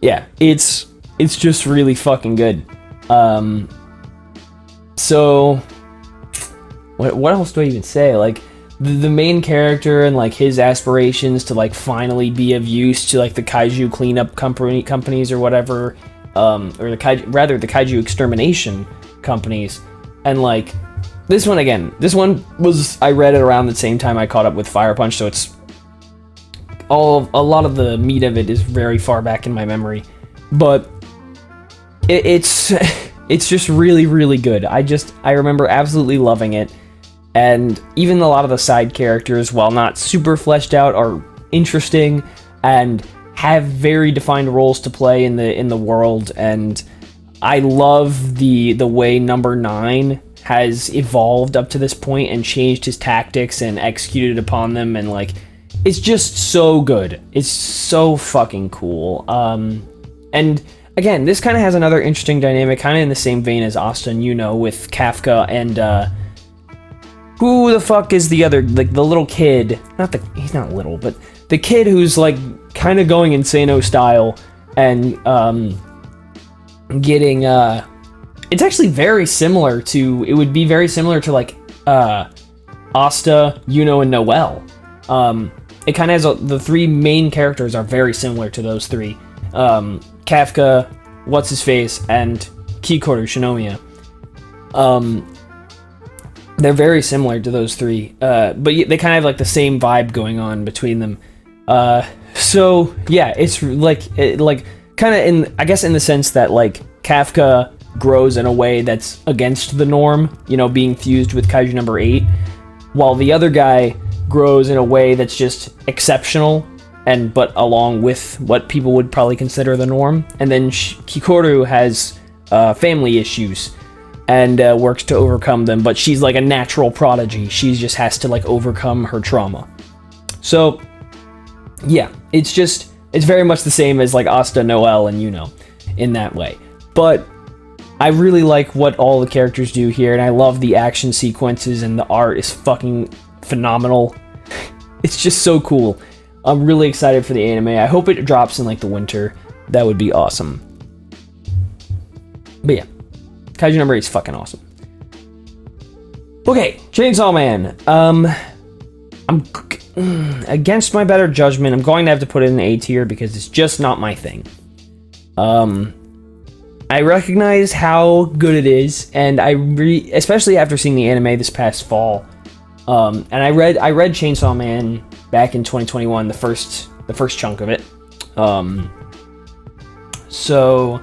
yeah, it's just really fucking good. So what else do I even say? Like, the main character and, like, his aspirations to, like, finally be of use to, like, the kaiju cleanup companies or whatever, or the kaiju extermination companies. And, like, this one was, I read it around the same time I caught up with Fire Punch, so it's a lot of the meat of it is very far back in my memory, but it's just really good. I remember absolutely loving it, and even a lot of the side characters, while not super fleshed out, are interesting and have very defined roles to play in the world. And I love the way number 9 has evolved up to this point and changed his tactics and executed upon them, and, like, it's just so good. It's so fucking cool. And again, this kind of has another interesting dynamic, kind of in the same vein as Asta and Yuno, with Kafka and who the fuck is the other, like, the little kid? He's not little, but the kid who's, like, kind of going Insano style and getting it's actually very similar to, it would be very similar to, like, Asta, Yuno, and Noelle. It kind of has the three main characters are very similar to those three. Kafka, what's his face, and Kikoru Shinomiya. They're very similar to those three, but they kind of have, like, the same vibe going on between them. So yeah, it's like kind of in, I guess, in the sense that, like, Kafka grows in a way that's against the norm, you know, being fused with Kaiju number 8, while the other guy grows in a way that's just exceptional, but along with what people would probably consider the norm. And then Kikoru has family issues and works to overcome them, but she's like a natural prodigy. She just has to, like, overcome her trauma. So yeah, it's very much the same as, like, Asta, Noelle, and Yuno in that way. But I really like what all the characters do here, and I love the action sequences, and the art is fucking phenomenal. It's just so cool. I'm really excited for the anime. I hope it drops in, like, the winter. That would be awesome. But yeah, Kaiju number 8 is fucking awesome. Okay, Chainsaw Man. I'm against my better judgment, I'm going to have to put it in A tier because it's just not my thing. I recognize how good it is, and especially after seeing the anime this past fall. And I read Chainsaw Man back in 2021, the first chunk of it. So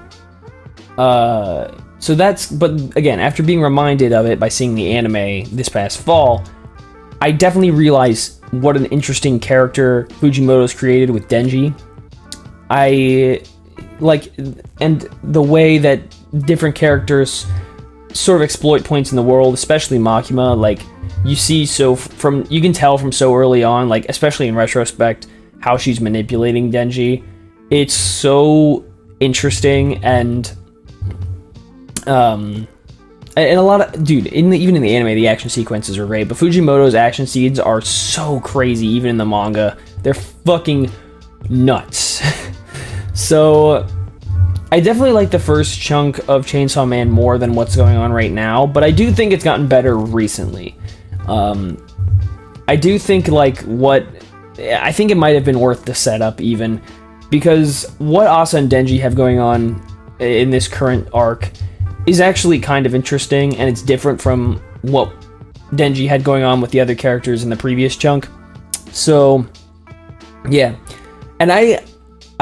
that's, but again, after being reminded of it by seeing the anime this past fall, I definitely realized what an interesting character Fujimoto's created with Denji. I like, and the way that different characters sort of exploit points in the world, especially Makima. Like, you can tell from so early on, like, especially in retrospect, how she's manipulating Denji. It's so interesting, and And a lot of, dude, even in the anime, the action sequences are great, but Fujimoto's action scenes are so crazy, even in the manga. They're fucking nuts. So, I definitely like the first chunk of Chainsaw Man more than what's going on right now, but I do think it's gotten better recently. I do think, I think it might have been worth the setup, even, because what Asa and Denji have going on in this current arc is actually kind of interesting, and it's different from what Denji had going on with the other characters in the previous chunk. So, yeah. And I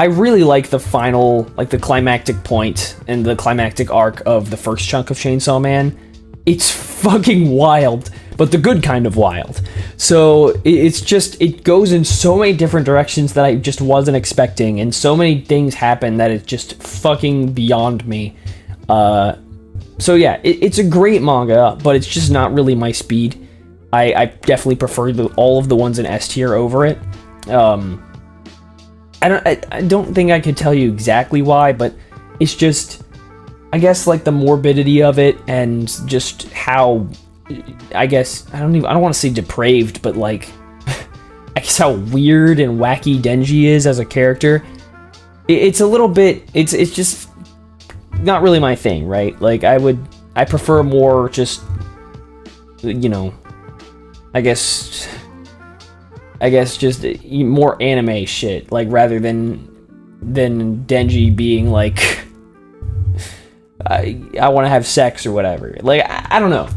really like the final, the climactic point and the climactic arc of the first chunk of Chainsaw Man. It's fucking wild, but the good kind of wild. So it goes in so many different directions that I just wasn't expecting, and so many things happen that it's just fucking beyond me. So yeah, it's a great manga, but it's just not really my speed. I definitely prefer all of the ones in S tier over it. I don't think I could tell you exactly why, but it's just, I guess, the morbidity of it, and just how, I guess, I don't want to say depraved, but I guess how weird and wacky Denji is as a character. It's a little bit, it's just not really my thing, right? I prefer more just, I guess just more anime shit, rather than Denji being I want to have sex or whatever. I don't know.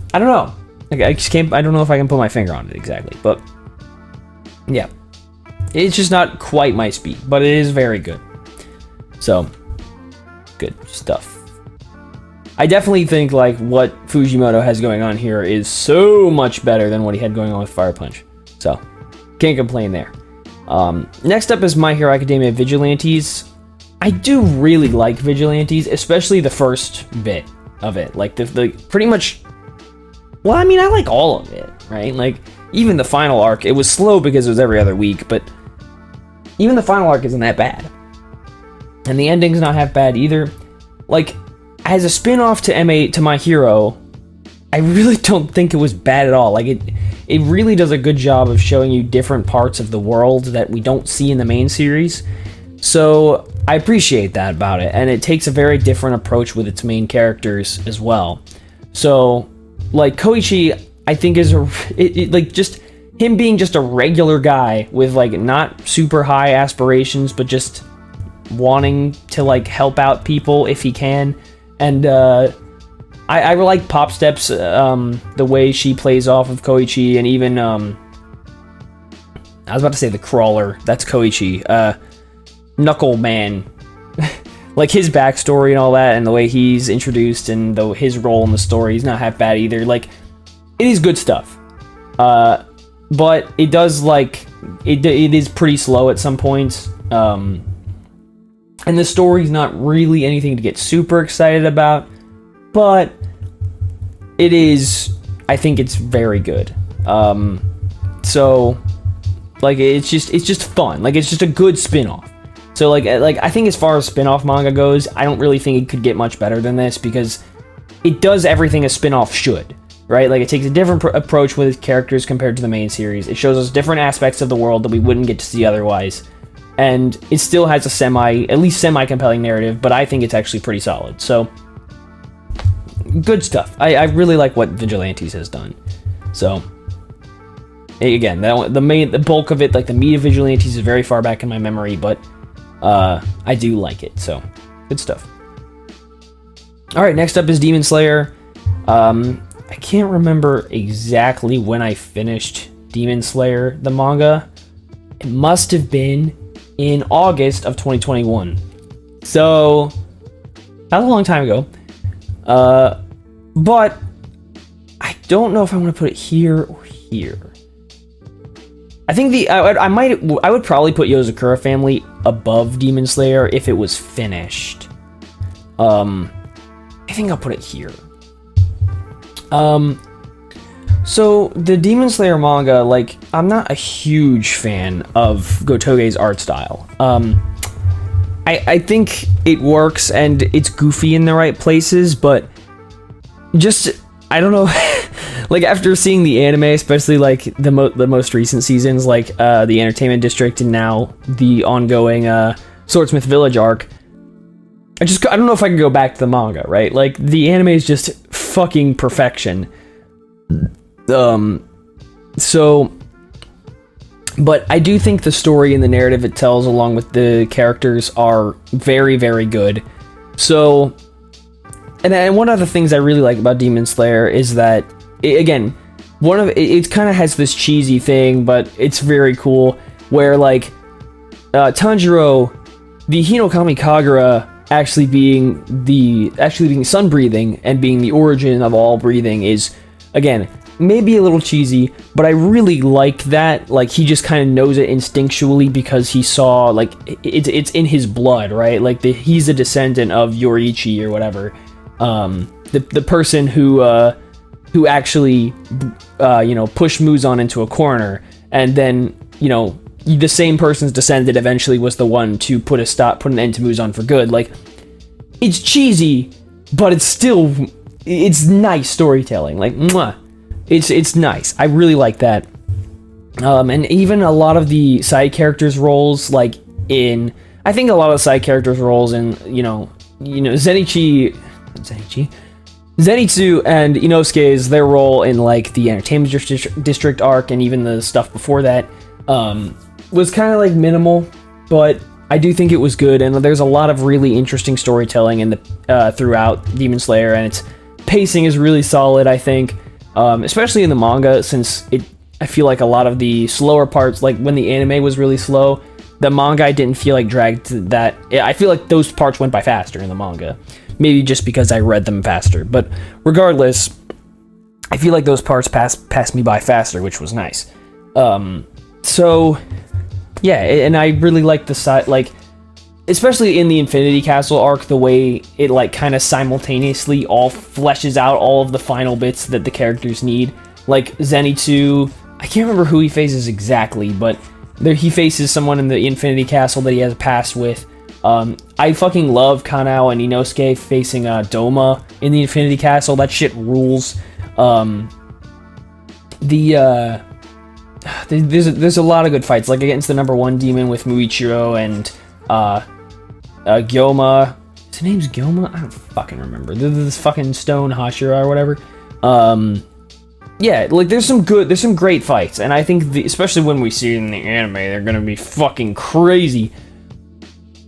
I just can't. I don't know if I can put my finger on it exactly, but yeah, it's just not quite my speed, but it is very good. So, good stuff. I definitely think what Fujimoto has going on here is so much better than what he had going on with Fire Punch. So, can't complain there. Next up is My Hero Academia Vigilantes. I do really like Vigilantes, especially the first bit of it. The pretty much. Well, I mean, I like all of it, right? Even the final arc, it was slow because it was every other week, but even the final arc isn't that bad. And the ending's not half bad either. As a spin-off to My Hero, I really don't think it was bad at all. It really does a good job of showing you different parts of the world that we don't see in the main series. So I appreciate that about it, and it takes a very different approach with its main characters as well. So, Koichi, I think is just him being just a regular guy with not super high aspirations, but just wanting to help out people if he can. And I like Pop Steps, the way she plays off of Koichi, and even I was about to say the Crawler. That's Koichi. Knuckle Man, his backstory and all that, and the way he's introduced, and his role in the story is not half bad either. It is good stuff, but it does it is pretty slow at some points, and the story's not really anything to get super excited about, but it is. I think it's very good. So it's just fun. It's just a good spin-off. So I think as far as spin-off manga goes, I don't really think it could get much better than this, because it does everything a spin-off should, right? It takes a different approach with its characters compared to the main series. It shows us different aspects of the world that we wouldn't get to see otherwise, and it still has a at least semi-compelling narrative, but I think it's actually pretty solid. So, good stuff. I really like what Vigilantes has done. So, again, the bulk of it, the meat of Vigilantes is very far back in my memory, but I do like it, so good stuff. Alright, next up is Demon Slayer. I can't remember exactly when I finished Demon Slayer, the manga. It must have been in August of 2021. So, that was a long time ago. But I don't know if I want to put it here or here. I think I would probably put Yozakura Family above Demon Slayer if it was finished. I think I'll put it here. So the Demon Slayer manga, I'm not a huge fan of Gotoge's art style. I think it works and it's goofy in the right places, but just I don't know. Like, after seeing the anime, especially like the most recent seasons, like the Entertainment District and now the ongoing Swordsmith Village arc, I don't know if I can go back to the manga, right? Like, the anime is just fucking perfection. So, but I do think the story and the narrative it tells, along with the characters, are very, very good. So, and one of the things I really like about Demon Slayer is that, it kind of has this cheesy thing, but it's very cool, where, like, Tanjiro, the Hinokami Kagura, actually being sun breathing and being the origin of all breathing is, again, maybe a little cheesy, but I really like that. Like, he just kind of knows it instinctually because he saw, like, it's in his blood, right? Like, he's a descendant of Yoriichi or whatever, the person who actually pushed Muzan into a corner, and then the same person's descendant eventually was the one to put an end to Muzan for good. Like, it's cheesy, but it's nice storytelling. Like, mwah. It's nice. I really like that. And even a lot of the side characters' roles, like I think a lot of the side characters' roles in, Zenitsu and Inosuke's, their role in, like, the Entertainment District arc and even the stuff before that, was kind of, like, minimal, but I do think it was good, and there's a lot of really interesting storytelling in the throughout Demon Slayer, and its pacing is really solid, I think, especially in the manga, since I feel like a lot of the slower parts, like when the anime was really slow, the manga I didn't feel like dragged that. I feel like those parts went by faster in the manga, maybe just because I read them faster, but regardless, I feel like those parts passed me by faster, which was nice. So yeah, and I really like the side, like, especially in the Infinity Castle arc, the way it, like, kind of simultaneously all fleshes out all of the final bits that the characters need. Like, Zenitsu, I can't remember who he faces exactly, but he faces someone in the Infinity Castle that he has a past with. I fucking love Kanao and Inosuke facing Doma in the Infinity Castle. That shit rules. There's a lot of good fights, like against the number one demon with Muichiro and Gyoma. His name's Gyoma? I don't fucking remember. This fucking stone Hashira or whatever. Yeah, like, there's some great fights, and I think especially when we see it in the anime, they're gonna be fucking crazy.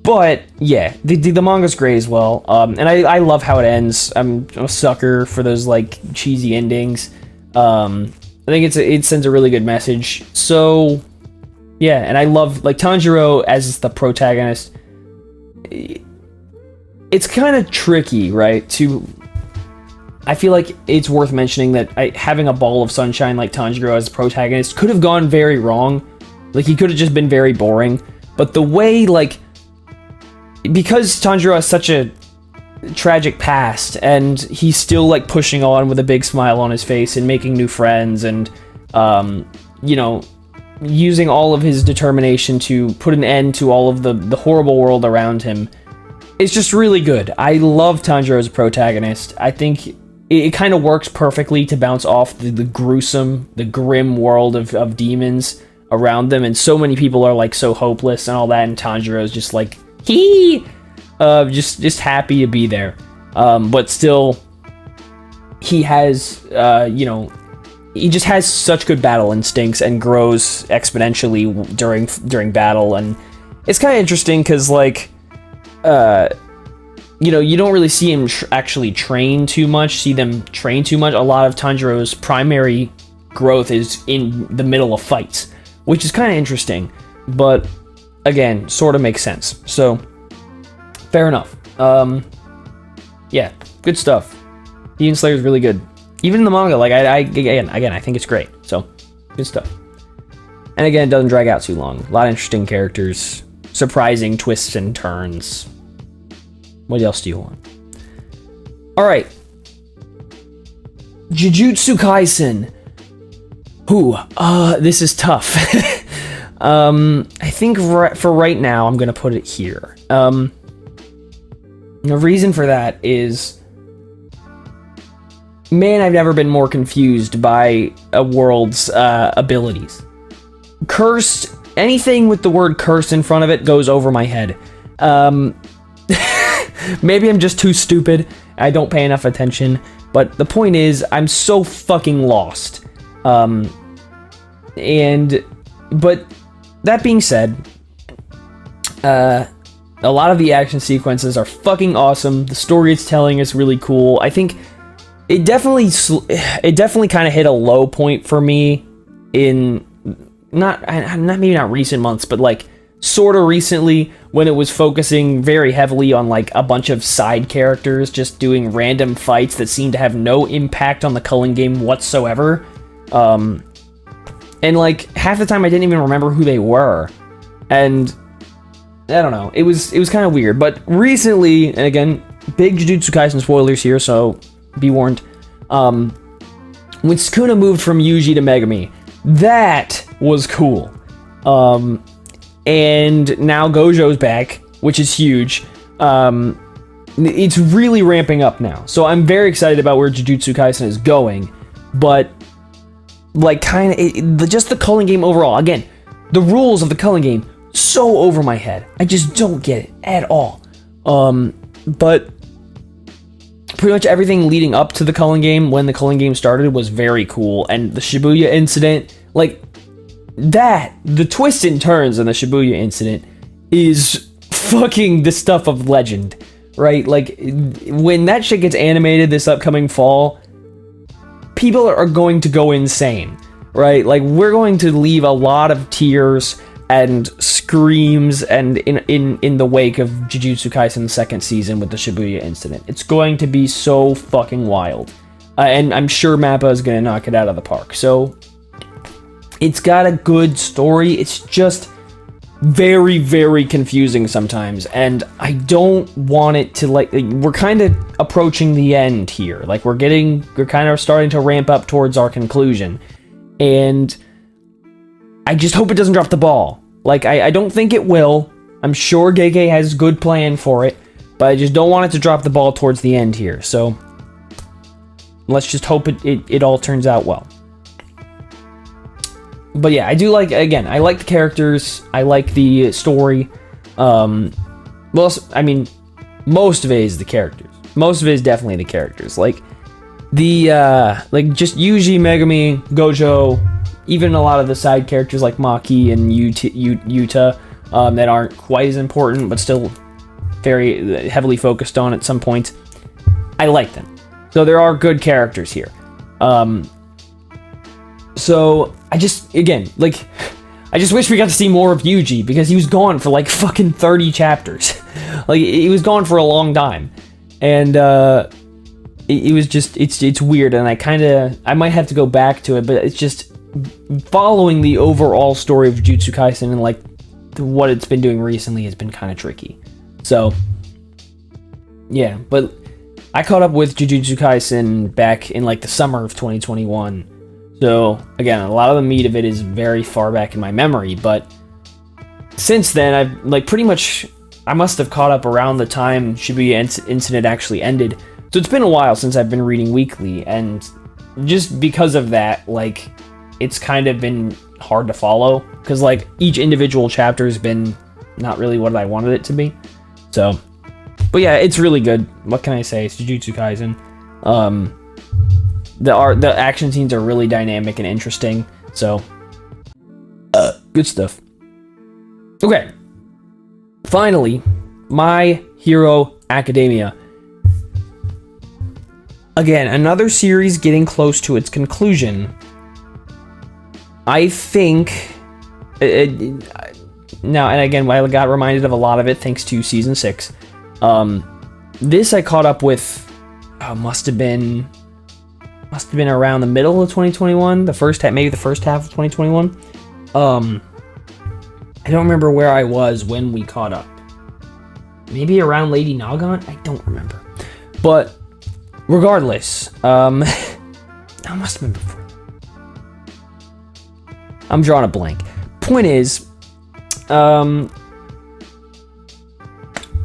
But yeah, the manga's great as well, and I love how it ends. I'm a sucker for those, like, cheesy endings. I think it sends a really good message. So yeah, and I love, like, Tanjiro as the protagonist. It's kind of tricky, right? I feel like it's worth mentioning that having a ball of sunshine like Tanjiro as the protagonist could have gone very wrong. Like, he could have just been very boring. But the way, like, because Tanjiro has such a tragic past, and he's still, like, pushing on with a big smile on his face and making new friends, and using all of his determination to put an end to all of the horrible world around him. It's just really good. I love Tanjiro as a protagonist. I think it kind of works perfectly to bounce off the gruesome, the grim world of demons around them, and so many people are, like, so hopeless and all that, and Tanjiro's just like, just happy to be there. But still, he has, he just has such good battle instincts and grows exponentially during battle, and it's kind of interesting because, like, you don't really see him actually train too much. A lot of Tanjiro's primary growth is in the middle of fights, which is kind of interesting, but again, sort of makes sense. So, fair enough. Yeah, good stuff. Demon Slayer is really good. Even in the manga, like, I think it's great. So, good stuff. And again, it doesn't drag out too long. A lot of interesting characters, surprising twists and turns. What else do you want? All right. Jujutsu Kaisen. This is tough. I think for right now, I'm gonna put it here. The reason for that is man, I've never been more confused by a world's abilities. Cursed, anything with the word curse in front of it goes over my head. Maybe I'm just too stupid. I don't pay enough attention. But the point is, I'm so fucking lost. But that being said, a lot of the action sequences are fucking awesome. The story it's telling is really cool. I think it definitely kind of hit a low point for me in maybe not recent months, but like sort of recently, when it was focusing very heavily on like a bunch of side characters just doing random fights that seemed to have no impact on the culling game whatsoever. And like half the time I didn't even remember who they were. And I don't know, it was kind of weird. But recently, and again, big Jujutsu Kaisen spoilers here, so be warned. When Sukuna moved from Yuji to Megami, that was cool. And now Gojo's back, which is huge. It's really ramping up now. So I'm very excited about where Jujutsu Kaisen is going. But, like, just the culling game overall. Again, the rules of the culling game, so over my head. I just don't get it at all. But pretty much everything leading up to the culling game, when the culling game started, was very cool. And the Shibuya incident, like, the twists and turns in the Shibuya incident is fucking the stuff of legend, right? Like, when that shit gets animated this upcoming fall, people are going to go insane, right? Like, we're going to leave a lot of tears and screams and in the wake of Jujutsu Kaisen's second season with the Shibuya incident. It's going to be so fucking wild. And I'm sure Mappa is going to knock it out of the park. So it's got a good story. It's just very, very confusing sometimes. And I don't want it to, like, we're kind of approaching the end here. Like, we're kind of starting to ramp up towards our conclusion. And I just hope it doesn't drop the ball. Like, I don't think it will. I'm sure Gege has a good plan for it. But I just don't want it to drop the ball towards the end here. So let's just hope it all turns out well. But yeah, I do like, again, I like the characters, I like the story. Well, I mean, most of it is the characters. Most of it is definitely the characters. Like, just Yuji, Megami, Gojo, even a lot of the side characters like Maki and Yuta, that aren't quite as important, but still very heavily focused on at some point. I like them. So there are good characters here. So, I just wish we got to see more of Yuji, because he was gone for like fucking 30 chapters. Like, he was gone for a long time. And, it was just, it's weird, and I might have to go back to it, but it's just, following the overall story of Jujutsu Kaisen and like, what it's been doing recently has been kind of tricky. So, yeah, but I caught up with Jujutsu Kaisen back in like the summer of 2021. So, again, a lot of the meat of it is very far back in my memory, but since then, I've, like, pretty much, I must have caught up around the time Shibuya incident actually ended. So it's been a while since I've been reading weekly, and just because of that, like, it's kind of been hard to follow, because, like, each individual chapter has been not really what I wanted it to be. So, but yeah, it's really good. What can I say? It's Jujutsu Kaisen. The action scenes are really dynamic and interesting, so good stuff. Okay, finally, My Hero Academia. Again, another series getting close to its conclusion. I think now, and again, I got reminded of a lot of it thanks to season 6. This I caught up with. Must have been around the middle of 2021, maybe the first half of 2021. I don't remember where I was when we caught up. Maybe around Lady Nagant? I don't remember. But regardless, that must have been before. I'm drawing a blank. Point is,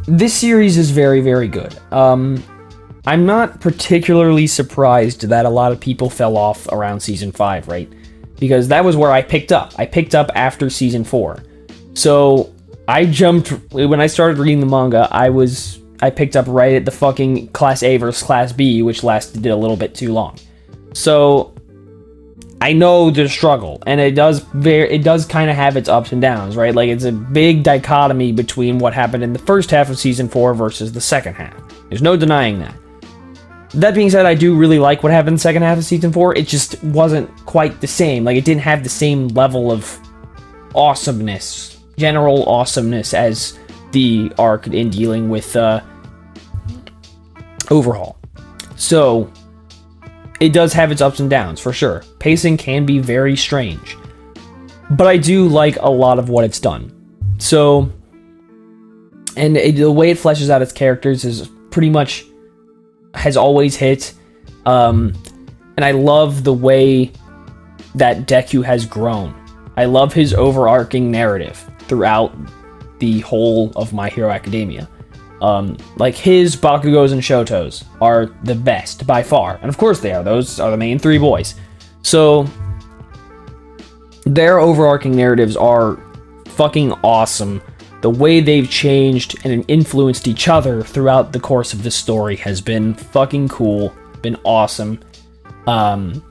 this series is very, very good. I'm not particularly surprised that a lot of people fell off around season 5, right? Because that was where I picked up. I picked up after season 4. So I jumped, when I started reading the manga, I picked up right at the fucking Class A versus Class B, which lasted a little bit too long. So I know the struggle, and it does kind of have its ups and downs, right? Like, it's a big dichotomy between what happened in the first half of season 4 versus the second half. There's no denying that. That being said, I do really like what happened in the second half of season 4. It just wasn't quite the same. Like, it didn't have the same level of awesomeness, general awesomeness, as the arc in dealing with Overhaul. So it does have its ups and downs, for sure. Pacing can be very strange, but I do like a lot of what it's done. So, and the way it fleshes out its characters is pretty much, has always hit. And I love the way that Deku has grown. I love his overarching narrative throughout the whole of My Hero Academia. Like, his Bakugos and Shotos are the best by far, and of course they are. Those are the main 3 boys. So their overarching narratives are fucking awesome. The way they've changed and influenced each other throughout the course of this story has been fucking cool, been awesome. And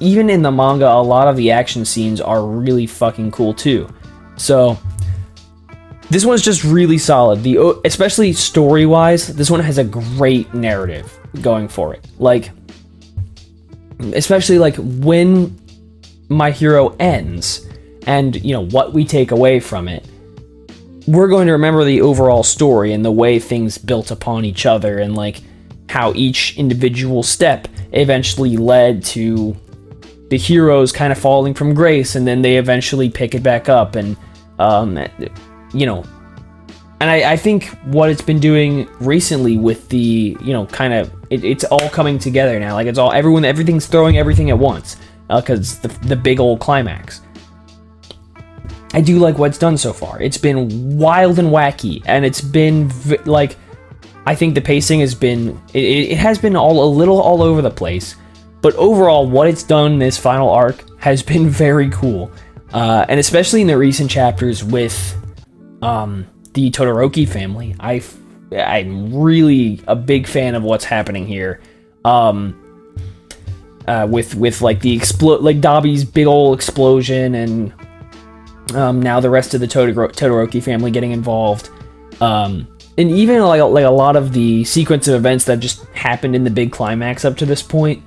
even in the manga, a lot of the action scenes are really fucking cool too. So this one's just really solid. Especially story-wise, this one has a great narrative going for it. Like, especially like when My Hero ends, and you know what we take away from it, we're going to remember the overall story and the way things built upon each other, and like how each individual step eventually led to the heroes kind of falling from grace, and then they eventually pick it back up, and you know, and I think what it's been doing recently with the, you know, kind of, it's all coming together now. Like, everything's throwing everything at once, because the big old climax. I do like what it's done so far. It's been wild and wacky, and it's been like, I think the pacing has been, it has been a little all over the place, but overall what it's done in this final arc has been very cool. And especially in the recent chapters with the Todoroki family, I'm really a big fan of what's happening here. With like the like Dabi's big old explosion, and now the rest of the Todoroki family getting involved, and even like a lot of the sequence of events that just happened in the big climax up to this point.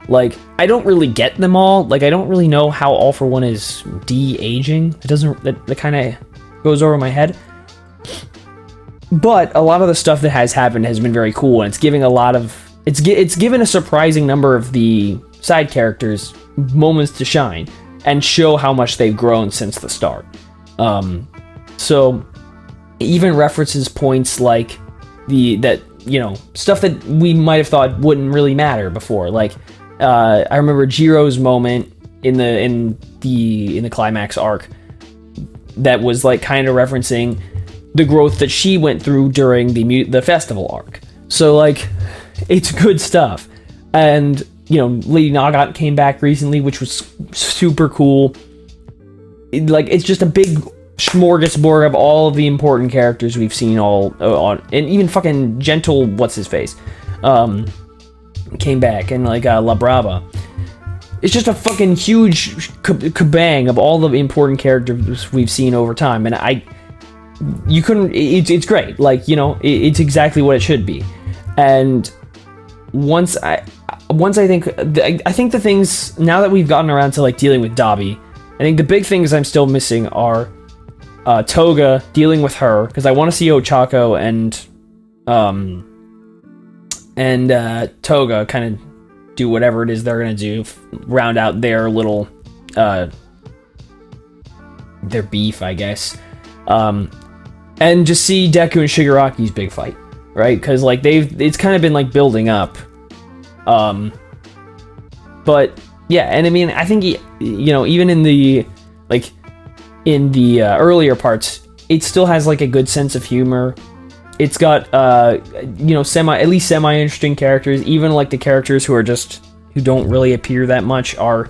Like, I don't really get them all. Like, I don't really know how All For One is de-aging. That kind of goes over my head. But a lot of the stuff that has happened has been very cool, and it's giving it's given a surprising number of the side characters moments to shine and show how much they've grown since the start. So it even references points like stuff that we might have thought wouldn't really matter before. Like, I remember Jiro's moment in the climax arc that was like kind of referencing the growth that she went through during the festival arc. So like, it's good stuff. And you know, Lady Nagat came back recently, which was super cool. It's just a big smorgasbord of all of the important characters we've seen all on, and even fucking Gentle what's his face came back, and like La Brava. It's just a fucking huge kabang of all the important characters we've seen over time, and it's great. Like, you know, it's exactly what it should be. And I think the things, now that we've gotten around to like dealing with Dabi, I think the big things I'm still missing are Toga, dealing with her, because I want to see Ochako and Toga kind of do whatever it is they're gonna do, round out their little their beef, I guess, and just see Deku and Shigaraki's big fight, right? Because like it's kind of been like building up, but yeah, and I mean, I think even in the earlier parts, it still has like a good sense of humor. It's got at least semi interesting characters. Even like the characters who don't really appear that much are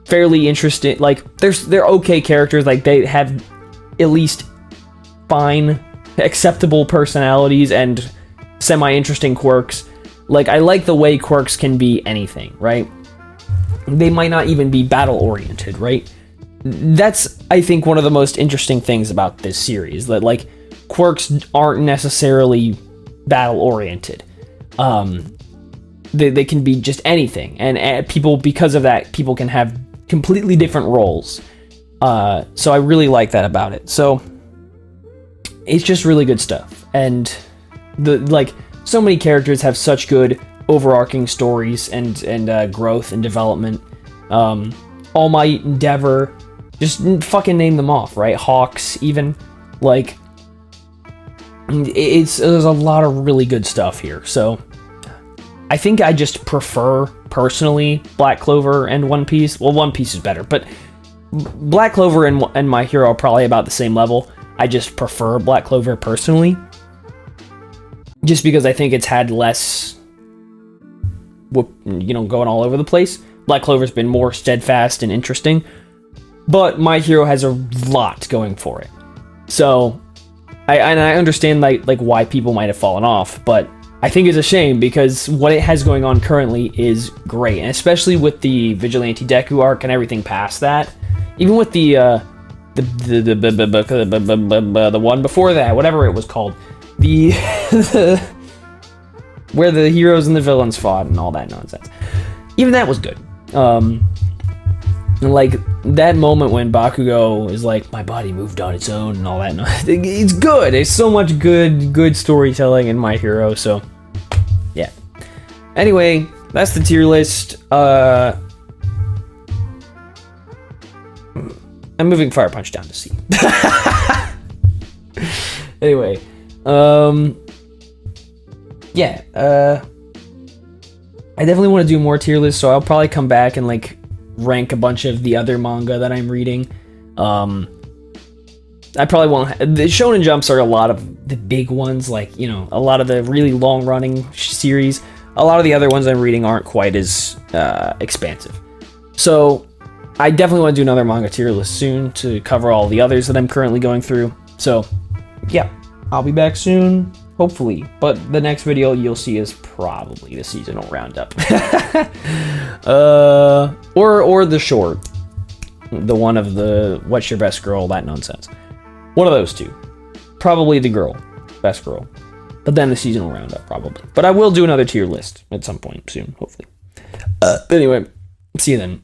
fairly interesting. Like they're okay characters. Like they have at least fine, acceptable personalities and semi interesting quirks. Like I like the way quirks can be anything, right? They might not even be battle oriented, right? That's, I think, one of the most interesting things about this series, that like quirks aren't necessarily battle oriented. They can be just anything, and people, because of that, people can have completely different roles. So I really like that about it. So it's just really good stuff, and so many characters have such good overarching stories and growth and development. All Might, Endeavor, just fucking name them off, right? Hawks, even, like, there's a lot of really good stuff here. So I think I just prefer, personally, Black Clover and One Piece. Well, One Piece is better, but Black Clover and My Hero are probably about the same level. I just prefer Black Clover personally, just because I think it's had less, going all over the place. Black Clover's been more steadfast and interesting, but My Hero has a lot going for it. So I understand like why people might have fallen off, but I think it's a shame, because what it has going on currently is great, and especially with the Vigilante Deku arc and everything past that, even with the one before that, whatever it was called, the where the heroes and the villains fought and all that nonsense. Even that was good. Like that moment when Bakugo is like, my body moved on its own and all that. It's good. There's so much good storytelling in My Hero. So yeah. Anyway, that's the tier list. I'm moving Fire Punch down to C. Anyway, yeah, I definitely want to do more tier lists, so I'll probably come back and like rank a bunch of the other manga that I'm reading. I probably won't. The Shonen Jumps are a lot of the big ones, like, a lot of the really long running series. A lot of the other ones I'm reading aren't quite as expansive. So I definitely want to do another manga tier list soon to cover all the others that I'm currently going through. So yeah, I'll be back soon, hopefully. But the next video you'll see is probably the seasonal roundup. Or the short. The one of the What's Your Best Girl, that nonsense. One of those two. Probably the girl. Best girl. But then the seasonal roundup, probably. But I will do another tier list at some point soon, hopefully. Anyway, see you then.